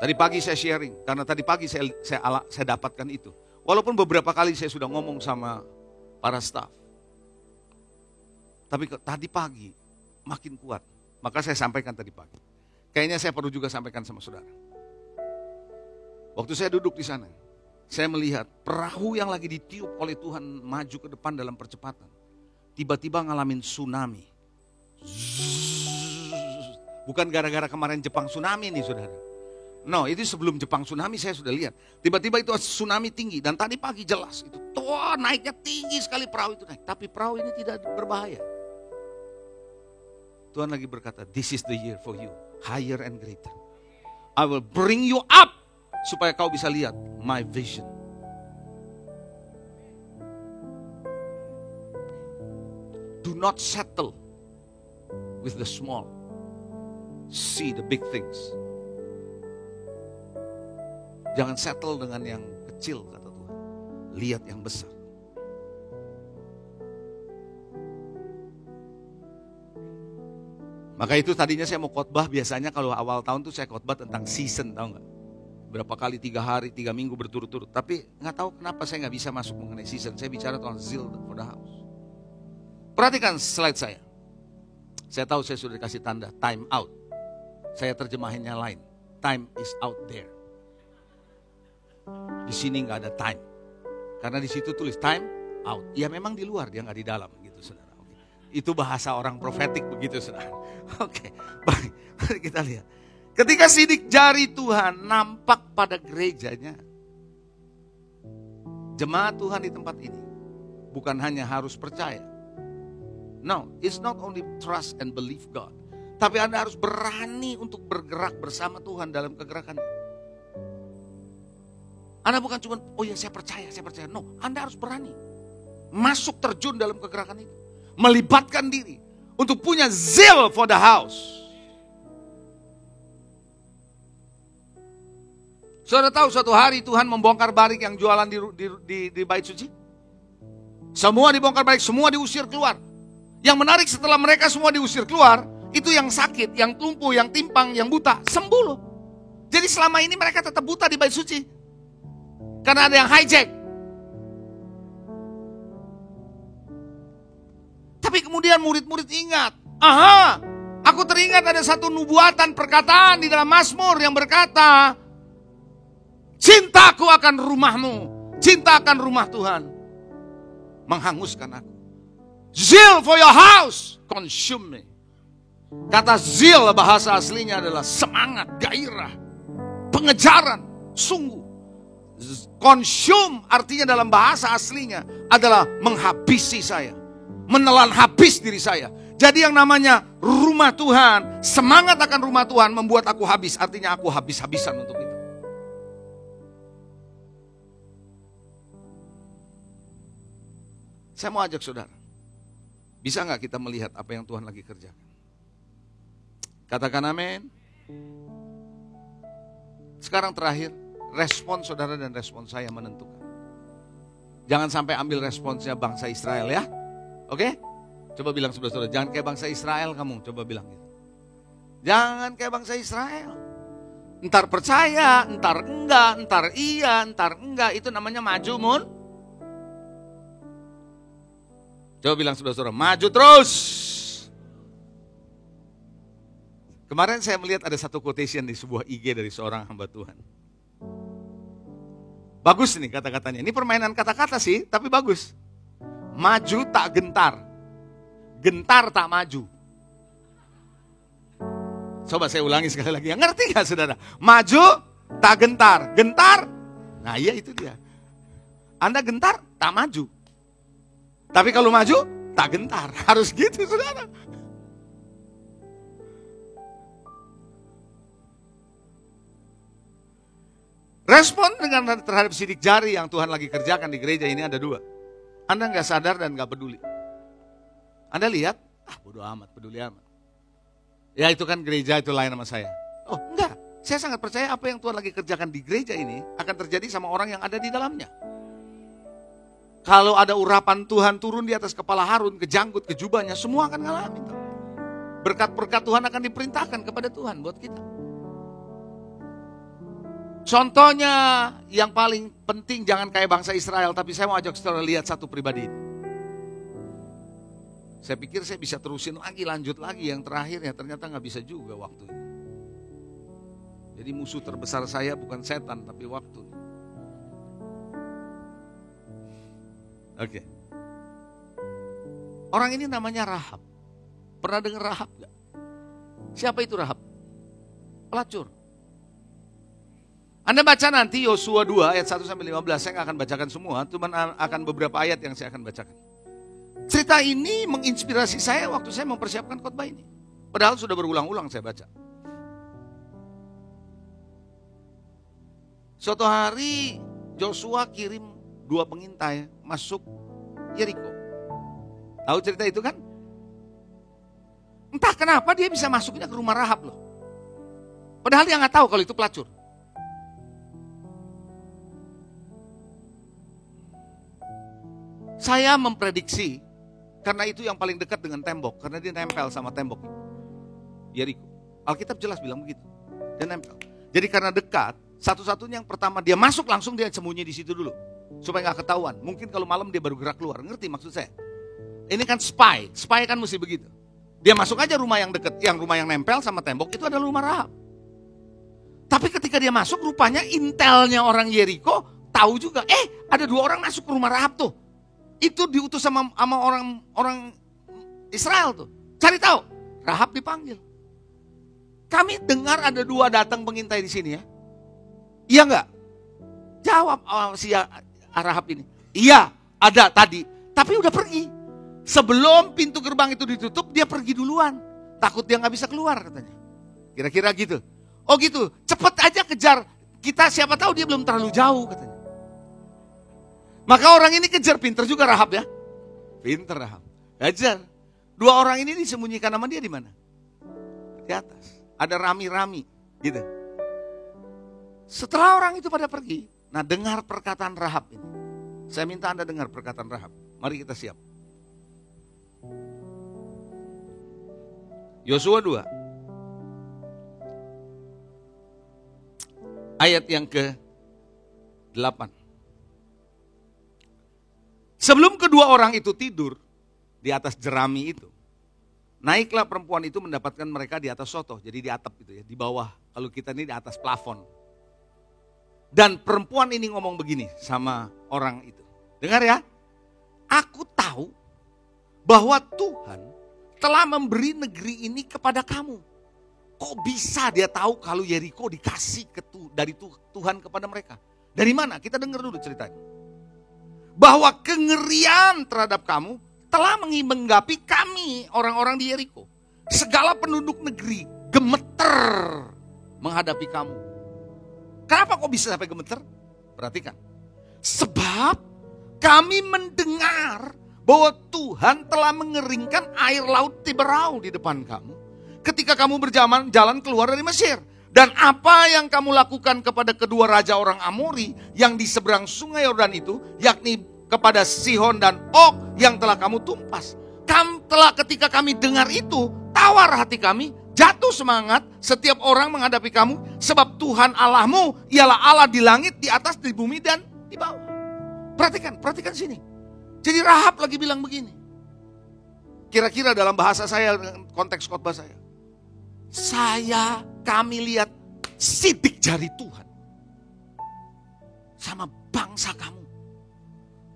Tadi pagi saya sharing, karena tadi pagi saya dapatkan itu. Walaupun beberapa kali saya sudah ngomong sama para staff. Tapi tadi pagi makin kuat, maka saya sampaikan tadi pagi. Kayaknya saya perlu juga sampaikan sama saudara. Waktu saya duduk di sana, saya melihat perahu yang lagi ditiup oleh Tuhan maju ke depan dalam percepatan. Tiba-tiba ngalamin tsunami. Bukan gara-gara kemarin Jepang tsunami nih saudara. No, itu sebelum Jepang tsunami saya sudah lihat. Tiba-tiba itu tsunami tinggi dan tadi pagi jelas itu. Tuh naiknya tinggi sekali perahu itu naik. Tapi perahu ini tidak berbahaya. Tuhan lagi berkata, this is the year for you. Higher and greater. I will bring you up. Supaya kau bisa lihat my vision. Do not settle with the small. See the big things. Jangan settle dengan yang kecil kata Tuhan. Lihat yang besar. Maka itu tadinya saya mau khotbah, biasanya kalau awal tahun tuh saya khotbah tentang season, tahu nggak? Berapa kali 3 hari, 3 minggu berturut-turut. Tapi nggak tahu kenapa saya nggak bisa masuk mengenai season. Saya bicara tentang zeal for the house. Perhatikan slide saya. Saya tahu saya sudah dikasih tanda time out. Saya terjemahinnya lain. Time is out there. Di sini nggak ada time. Karena di situ tulis time out. Ya memang di luar, dia nggak di dalam gitu saudara. Oke. Itu bahasa orang profetik begitu saudara. Oke, baik. Mari kita lihat. Ketika sidik jari Tuhan nampak pada gerejanya. Jemaat Tuhan di tempat ini bukan hanya harus percaya. No, it's not only trust and believe God. Tapi Anda harus berani untuk bergerak bersama Tuhan dalam kegerakan. Anda bukan cuma, oh ya saya percaya. No, Anda harus berani. Masuk terjun dalam kegerakan itu. Melibatkan diri. Untuk punya zeal for the house. Saudara tahu suatu hari Tuhan membongkar barik yang jualan di bait suci? Semua dibongkar barik, semua diusir keluar. Yang menarik setelah mereka semua diusir keluar, itu yang sakit, yang lumpuh, yang timpang, yang buta, sembuh loh. Jadi selama ini mereka tetap buta di bait suci. Karena ada yang hijack. Tapi kemudian murid-murid ingat, aha, aku teringat ada satu nubuatan perkataan di dalam Mazmur yang berkata, cintaku akan rumahmu, cinta akan rumah Tuhan menghanguskan aku. Zeal for your house consume me. Kata zeal bahasa aslinya adalah semangat, gairah, pengejaran, sungguh. Consume artinya dalam bahasa aslinya adalah menghabisi saya, menelan habis diri saya. Jadi yang namanya rumah Tuhan, semangat akan rumah Tuhan membuat aku habis. Artinya aku habis-habisan untuk itu. Saya mau ajak saudara, bisa gak kita melihat apa yang Tuhan lagi kerjakan? Katakan amin. Sekarang terakhir, respon saudara dan respon saya menentukan. Jangan sampai ambil responsnya bangsa Israel ya. Oke? Coba bilang saudara-saudara, jangan kayak bangsa Israel kamu. Coba bilang gitu. Jangan kayak bangsa Israel. Entar percaya, entar enggak, entar iya, entar enggak. Itu namanya maju mun. Coba bilang saudara-saudara, maju terus. Kemarin saya melihat ada satu quotation di sebuah IG dari seorang hamba Tuhan. Bagus nih kata-katanya. Ini permainan kata-kata sih, tapi bagus. Maju tak gentar. Gentar tak maju. Coba saya ulangi sekali lagi. Ngerti gak saudara? Maju tak gentar. Gentar, nah iya itu dia. Anda gentar tak maju. Tapi kalau maju tak gentar. Harus gitu saudara. Respon terhadap sidik jari yang Tuhan lagi kerjakan di gereja ini ada dua. Anda gak sadar dan gak peduli. Anda lihat, bodo amat, peduli amat. Ya itu kan gereja itu lain sama saya. Oh enggak, saya sangat percaya apa yang Tuhan lagi kerjakan di gereja ini akan terjadi sama orang yang ada di dalamnya. Kalau ada urapan Tuhan turun di atas kepala Harun, ke janggut, ke jubahnya, semua akan ngalamin. Berkat-berkat Tuhan akan diperintahkan kepada Tuhan buat kita. Contohnya yang paling penting jangan kayak bangsa Israel, tapi saya mau ajak saudara lihat satu pribadi ini. Saya pikir saya bisa terusin lagi, lanjut lagi. Yang terakhir ya ternyata gak bisa juga waktu ini. Jadi musuh terbesar saya bukan setan tapi waktu. Oke. Orang ini namanya Rahab. Pernah dengar Rahab gak? Siapa itu Rahab? Pelacur. Anda baca nanti Yosua 2 ayat 1-15, saya gak akan bacakan semua, cuma akan beberapa ayat yang saya akan bacakan. Cerita ini menginspirasi saya waktu saya mempersiapkan khotbah ini. Padahal sudah berulang-ulang saya baca. Suatu hari Joshua kirim 2 pengintai masuk Yeriko. Tahu cerita itu kan? Entah kenapa dia bisa masuknya ke rumah Rahab loh. Padahal dia gak tahu kalau itu pelacur. Saya memprediksi, karena itu yang paling dekat dengan tembok, karena dia nempel sama tembok Yeriko. Alkitab jelas bilang begitu, dia nempel. Jadi karena dekat, satu-satunya yang pertama dia masuk langsung dia sembunyi di situ dulu, supaya nggak ketahuan. Mungkin kalau malam dia baru gerak keluar, ngerti maksud saya? Ini kan spy kan mesti begitu. Dia masuk aja rumah yang dekat, yang rumah yang nempel sama tembok itu adalah rumah Rahab. Tapi ketika dia masuk, rupanya intelnya orang Yeriko tahu juga, ada 2 orang masuk ke rumah Rahab tuh. Itu diutus sama orang Israel tuh. Cari tahu. Rahab dipanggil. Kami dengar ada 2 datang pengintai di sini ya. Iya enggak? Jawab si Rahab ini. Iya, ada tadi. Tapi udah pergi. Sebelum pintu gerbang itu ditutup, dia pergi duluan. Takut dia nggak bisa keluar katanya. Kira-kira gitu. Oh gitu, cepet aja kejar. Kita siapa tahu dia belum terlalu jauh katanya. Maka orang ini kejar, pinter juga Rahab ya. Pinter Rahab. Kejar. 2 orang ini disembunyikan sama dia di mana? Di atas. Ada rami-rami gitu. Setelah orang itu pada pergi, nah dengar perkataan Rahab ini. Saya minta Anda dengar perkataan Rahab. Mari kita siap. Yosua 2. Ayat yang ke-8. Sebelum kedua orang itu tidur di atas jerami itu, naiklah perempuan itu mendapatkan mereka di atas sotoh, jadi di atap gitu ya, di bawah. Kalau kita ini di atas plafon. Dan perempuan ini ngomong begini sama orang itu. Dengar ya, aku tahu bahwa Tuhan telah memberi negeri ini kepada kamu. Kok bisa dia tahu kalau Yeriko dikasih dari Tuhan kepada mereka? Dari mana? Kita dengar dulu ceritanya. Bahwa kengerian terhadap kamu telah menginggapi kami orang-orang di Yeriko. Segala penduduk negeri gemeter menghadapi kamu. Kenapa kok bisa sampai gemeter? Perhatikan. Sebab kami mendengar bahwa Tuhan telah mengeringkan air laut Tiberau di depan kamu ketika kamu jalan keluar dari Mesir. Dan apa yang kamu lakukan kepada kedua raja orang Amori yang di seberang sungai Yordan itu, yakni kepada Sihon dan Og yang telah kamu tumpas. Ketika kami dengar itu, tawar hati kami, jatuh semangat setiap orang menghadapi kamu, sebab Tuhan Allahmu ialah Allah di langit, di atas, di bumi, dan di bawah. Perhatikan sini. Jadi Rahab lagi bilang begini. Kira-kira dalam bahasa saya, konteks khotbah saya. Kami lihat sidik jari Tuhan sama bangsa kamu.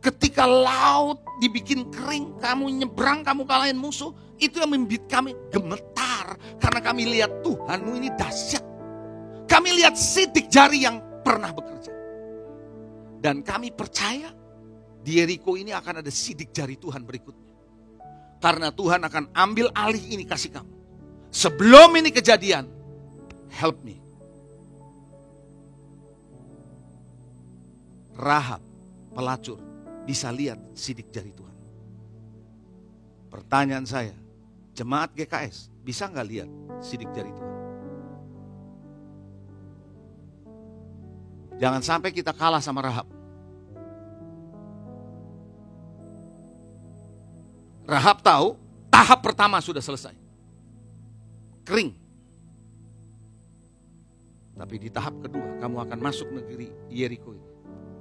Ketika laut dibikin kering, kamu nyebrang, kamu kalahin musuh. Itu yang membuat kami gemetar. Karena kami lihat Tuhanmu ini dahsyat. Kami lihat sidik jari yang pernah bekerja. Dan kami percaya di Yeriko ini akan ada sidik jari Tuhan berikutnya. Karena Tuhan akan ambil alih ini kasih kamu. Sebelum ini kejadian, help me. Rahab, pelacur, bisa lihat sidik jari Tuhan. Pertanyaan saya, jemaat GKS bisa nggak lihat sidik jari Tuhan? Jangan sampai kita kalah sama Rahab. Rahab tahu tahap pertama sudah selesai. Kering. Tapi di tahap kedua kamu akan masuk negeri Yeriko ini.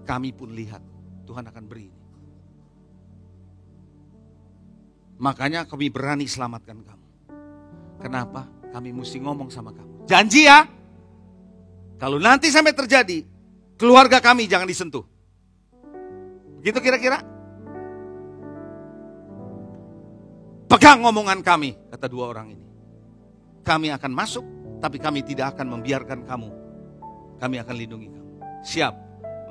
Kami pun lihat Tuhan akan beri ini. Makanya kami berani selamatkan kamu. Kenapa? Kami mesti ngomong sama kamu. Janji ya. Kalau nanti sampai terjadi, keluarga kami jangan disentuh. Begitu kira-kira? Pegang omongan kami, kata dua orang ini. Kami akan masuk, tapi kami tidak akan membiarkan kamu. Kami akan lindungi kamu. Siap.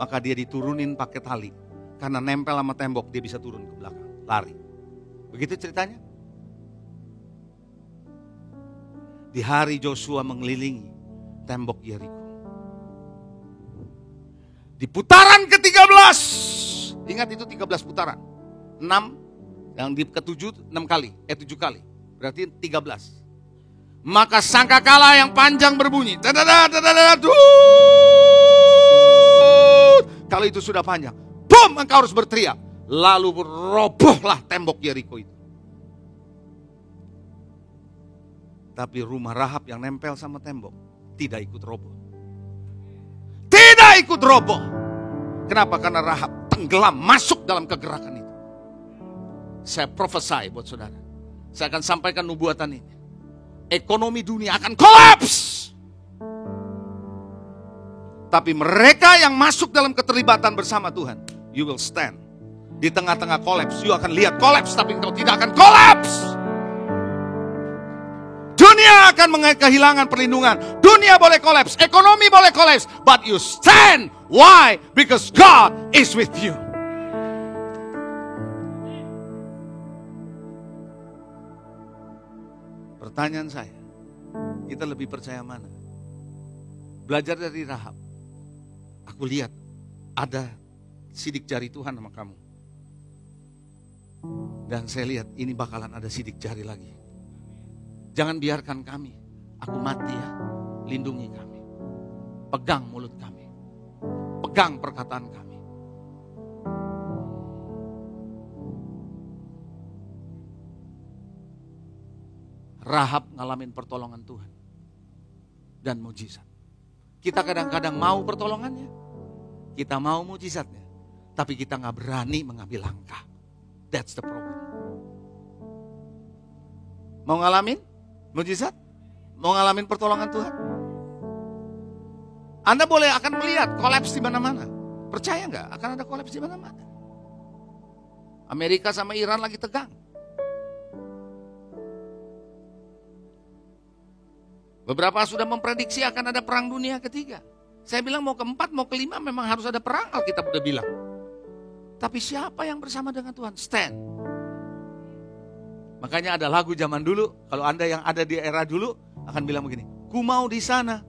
Maka dia diturunin pakai tali. Karena nempel sama tembok, dia bisa turun ke belakang. Lari. Begitu ceritanya. Di hari Joshua mengelilingi tembok Yeriko. Di putaran ke-13. Ingat itu 13 putaran. 6. Yang di ke-7 6 kali, 7 kali. Berarti 13. Maka sangkakala yang panjang berbunyi. Kalau itu sudah panjang, boom, engkau harus berteriak. Lalu robohlah tembok Yeriko itu. Tapi rumah Rahab yang nempel sama tembok tidak ikut roboh. Tidak ikut roboh. Kenapa? Karena Rahab tenggelam masuk dalam kegerakan itu. Saya prophesy buat saudara. Saya akan sampaikan nubuatan ini. Ekonomi dunia akan kolaps. Tapi mereka yang masuk dalam keterlibatan bersama Tuhan, you will stand. Di tengah-tengah kolaps, you akan lihat kolaps, tapi engkau tidak akan kolaps. Dunia akan kehilangan perlindungan. Dunia boleh kolaps, ekonomi boleh kolaps, but you stand. Why? Because God is with you. Pertanyaan saya, kita lebih percaya mana? Belajar dari Rahab. Aku lihat ada sidik jari Tuhan sama kamu. Dan saya lihat ini bakalan ada sidik jari lagi. Jangan biarkan kami, aku mati ya, lindungi kami. Pegang mulut kami. Pegang perkataan kami. Rahab ngalamin pertolongan Tuhan dan mujizat. Kita kadang-kadang mau pertolongannya, kita mau mujizatnya, tapi kita gak berani mengambil langkah. That's the problem. Mau ngalamin mujizat? Mau ngalamin pertolongan Tuhan? Anda boleh akan melihat kolaps di mana-mana. Percaya gak? Akan ada kolaps di mana-mana. Amerika sama Iran lagi tegang. Beberapa sudah memprediksi akan ada perang dunia ketiga. Saya bilang mau keempat, mau kelima memang harus ada perang, Alkitab udah bilang. Tapi siapa yang bersama dengan Tuhan? Stand. Makanya ada lagu zaman dulu, kalau Anda yang ada di era dulu akan bilang begini, ku mau di sana,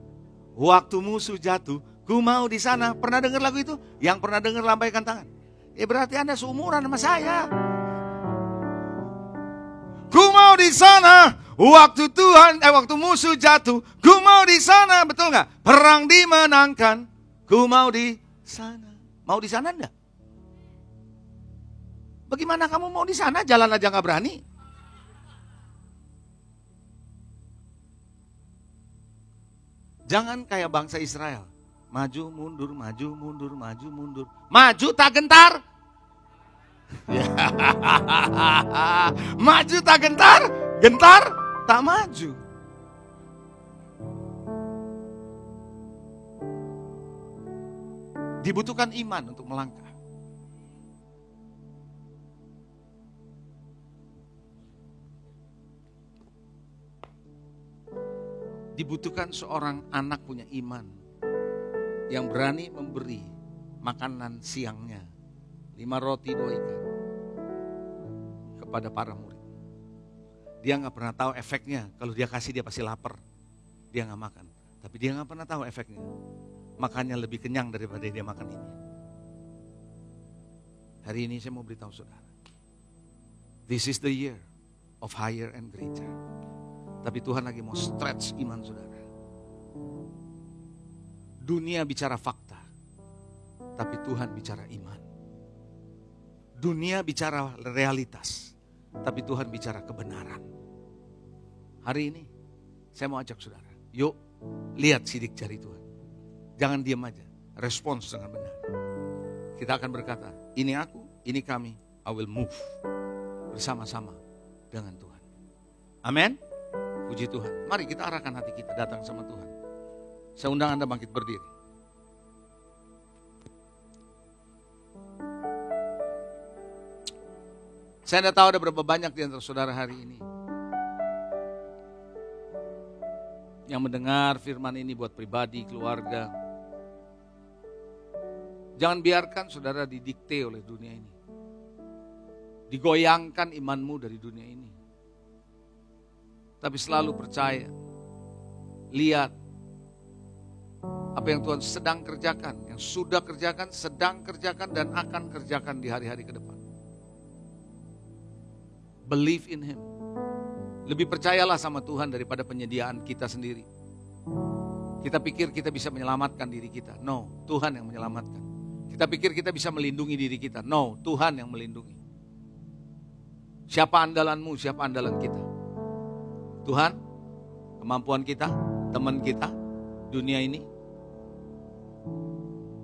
waktu musuh jatuh, ku mau di sana. Pernah dengar lagu itu? Yang pernah dengar lambaikan tangan. Berarti Anda seumuran sama saya. Ku mau di sana, waktu waktu musuh jatuh, ku mau di sana, betul nggak? Perang dimenangkan, ku mau di sana. Mau di sana enggak? Bagaimana kamu mau di sana? Jalan aja nggak berani. Jangan kayak bangsa Israel. Maju, mundur, maju, mundur, maju, mundur. Maju tak gentar. Maju tak gentar, gentar tak maju. Dibutuhkan iman untuk melangkah. Dibutuhkan seorang anak punya iman yang berani memberi makanan siangnya 5 roti 2 ikan kepada para murid. Dia gak pernah tahu efeknya. Kalau dia kasih dia pasti lapar. Dia gak makan. Tapi dia gak pernah tahu efeknya. Makannya lebih kenyang daripada dia makan ini. Hari ini saya mau beritahu saudara. This is the year of higher and greater. Tapi Tuhan lagi mau stretch iman saudara. Dunia bicara fakta, tapi Tuhan bicara iman. Dunia bicara realitas, tapi Tuhan bicara kebenaran. Hari ini saya mau ajak saudara, yuk lihat sidik jari Tuhan. Jangan diam aja, respons dengan benar. Kita akan berkata, ini aku, ini kami, I will move bersama-sama dengan Tuhan. Amin. Puji Tuhan. Mari kita arahkan hati kita datang sama Tuhan. Saya undang Anda bangkit berdiri. Saya tidak tahu ada berapa banyak di antara saudara hari ini yang mendengar firman ini buat pribadi, keluarga. Jangan biarkan saudara didikte oleh dunia ini. Digoyangkan imanmu dari dunia ini. Tapi selalu percaya, lihat apa yang Tuhan sedang kerjakan, yang sudah kerjakan, sedang kerjakan, dan akan kerjakan di hari-hari ke depan. Believe in Him. Lebih percayalah sama Tuhan daripada penyediaan kita sendiri. Kita pikir kita bisa menyelamatkan diri kita. No, Tuhan yang menyelamatkan. Kita pikir kita bisa melindungi diri kita. No, Tuhan yang melindungi. Siapa andalanmu, siapa andalan kita? Tuhan, kemampuan kita, teman kita, dunia ini.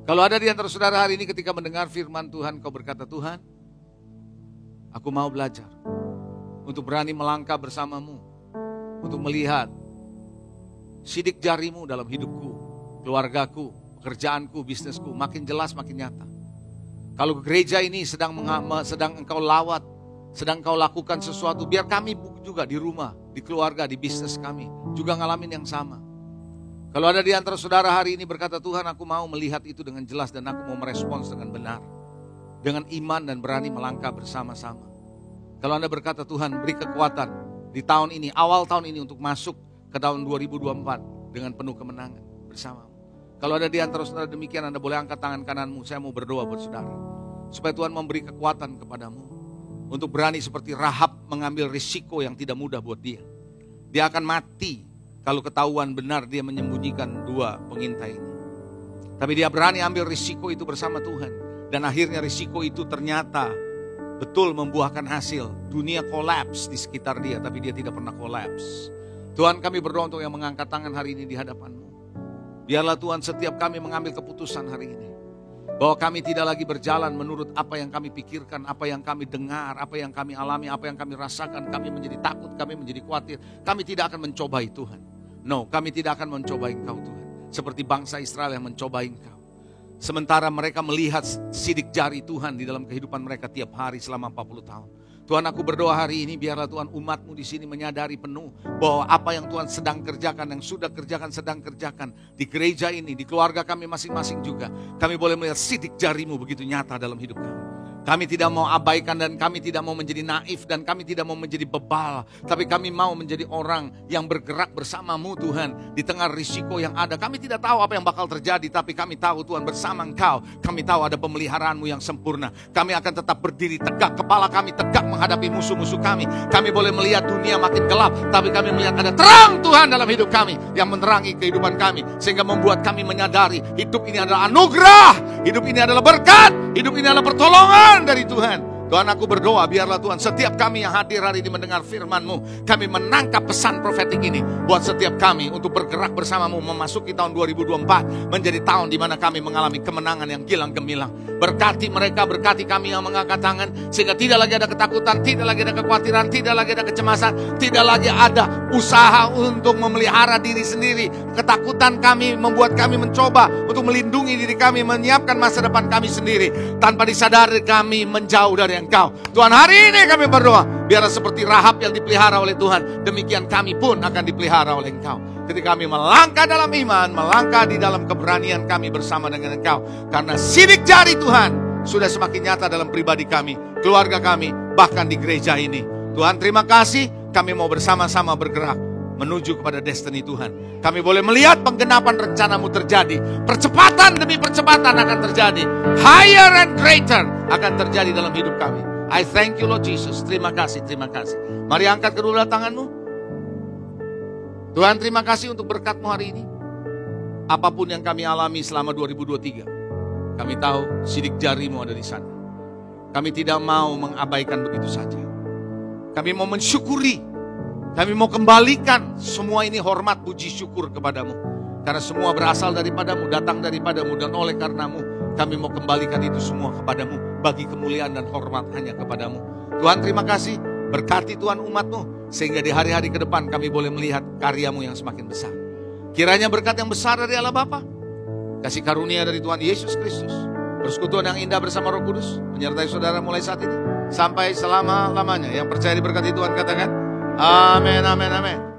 Kalau ada di antara saudara hari ini ketika mendengar firman Tuhan, kau berkata, Tuhan, aku mau belajar untuk berani melangkah bersamamu, untuk melihat sidik jarimu dalam hidupku, keluargaku, pekerjaanku, bisnisku, makin jelas, makin nyata. Kalau gereja ini sedang engkau lawat, sedang kau lakukan sesuatu, biar kami juga di rumah, di keluarga, di bisnis kami juga ngalamin yang sama. Kalau ada di antara saudara hari ini berkata, Tuhan aku mau melihat itu dengan jelas dan aku mau merespons dengan benar, dengan iman dan berani melangkah bersama-sama. Kalau Anda berkata, Tuhan beri kekuatan di tahun ini, awal tahun ini untuk masuk ke tahun 2024 dengan penuh kemenangan bersamamu. Kalau ada di antara saudara demikian, Anda boleh angkat tangan kananmu. Saya mau berdoa buat saudara supaya Tuhan memberi kekuatan kepadamu untuk berani seperti Rahab mengambil risiko yang tidak mudah buat dia. Dia akan mati kalau ketahuan benar dia menyembunyikan 2 pengintai ini. Tapi dia berani ambil risiko itu bersama Tuhan. Dan akhirnya risiko itu ternyata betul membuahkan hasil. Dunia kolaps di sekitar dia, tapi dia tidak pernah kolaps. Tuhan, kami berdoa untuk yang mengangkat tangan hari ini di hadapan-Mu. Biarlah Tuhan setiap kami mengambil keputusan hari ini, bahwa kami tidak lagi berjalan menurut apa yang kami pikirkan, apa yang kami dengar, apa yang kami alami, apa yang kami rasakan. Kami menjadi takut, kami menjadi khawatir. Kami tidak akan mencobai Tuhan. No, kami tidak akan mencobai Engkau Tuhan. Seperti bangsa Israel yang mencobai Engkau. Sementara mereka melihat sidik jari Tuhan di dalam kehidupan mereka tiap hari selama 40 tahun. Tuhan, aku berdoa hari ini biarlah Tuhan umat-Mu di sini menyadari penuh bahwa apa yang Tuhan sedang kerjakan, yang sudah kerjakan, sedang kerjakan di gereja ini, di keluarga kami masing-masing juga. Kami boleh melihat sidik jari-Mu begitu nyata dalam hidup kami. Kami tidak mau abaikan dan kami tidak mau menjadi naif dan kami tidak mau menjadi bebal. Tapi kami mau menjadi orang yang bergerak bersama-Mu Tuhan. Di tengah risiko yang ada. Kami tidak tahu apa yang bakal terjadi. Tapi kami tahu Tuhan bersama Engkau. Kami tahu ada pemeliharaanmu yang sempurna. Kami akan tetap berdiri tegak. Kepala kami tegak menghadapi musuh-musuh kami. Kami boleh melihat dunia makin gelap. Tapi kami melihat ada terang Tuhan dalam hidup kami. Yang menerangi kehidupan kami. Sehingga membuat kami menyadari hidup ini adalah anugerah. Hidup ini adalah berkat. Hidup ini adalah pertolongan dari Tuhan. Tuhan, aku berdoa biarlah Tuhan setiap kami yang hadir hari ini mendengar firman-Mu, kami menangkap pesan profetik ini buat setiap kami untuk bergerak bersama-Mu memasuki tahun 2024 menjadi tahun di mana kami mengalami kemenangan yang gilang gemilang. Berkati mereka, berkati kami yang mengangkat tangan sehingga tidak lagi ada ketakutan, tidak lagi ada kekhawatiran, tidak lagi ada kecemasan, tidak lagi ada usaha untuk memelihara diri sendiri. Ketakutan kami membuat kami mencoba untuk melindungi diri kami, menyiapkan masa depan kami sendiri tanpa disadari kami menjauh dari Engkau. Tuhan, hari ini kami berdoa biarlah seperti Rahab yang dipelihara oleh Tuhan, demikian kami pun akan dipelihara oleh Engkau. Ketika kami melangkah dalam iman, melangkah di dalam keberanian kami bersama dengan Engkau. Karena sidik jari Tuhan sudah semakin nyata dalam pribadi kami, keluarga kami, bahkan di gereja ini. Tuhan, terima kasih, kami mau bersama-sama bergerak menuju kepada destiny Tuhan. Kami boleh melihat penggenapan rencana-Mu terjadi. Percepatan demi percepatan akan terjadi. Higher and greater akan terjadi dalam hidup kami. I thank you Lord Jesus. Terima kasih, terima kasih. Mari angkat kedua tanganmu. Tuhan, terima kasih untuk berkat-Mu hari ini. Apapun yang kami alami selama 2023, kami tahu sidik jari-Mu ada di sana. Kami tidak mau mengabaikan begitu saja. Kami mau mensyukuri. Kami mau kembalikan semua ini hormat, puji, syukur kepadamu. Karena semua berasal daripadamu, datang daripadamu, dan oleh karenamu kami mau kembalikan itu semua kepadamu. Bagi kemuliaan dan hormat hanya kepadamu. Tuhan, terima kasih, berkati Tuhan umat-Mu. Sehingga di hari-hari ke depan kami boleh melihat karya-Mu yang semakin besar. Kiranya berkat yang besar dari Allah Bapa, kasih karunia dari Tuhan Yesus Kristus, persekutuan yang indah bersama Roh Kudus, menyertai saudara mulai saat ini sampai selama-lamanya. Yang percaya diberkati Tuhan katakan, amin, amin, amin.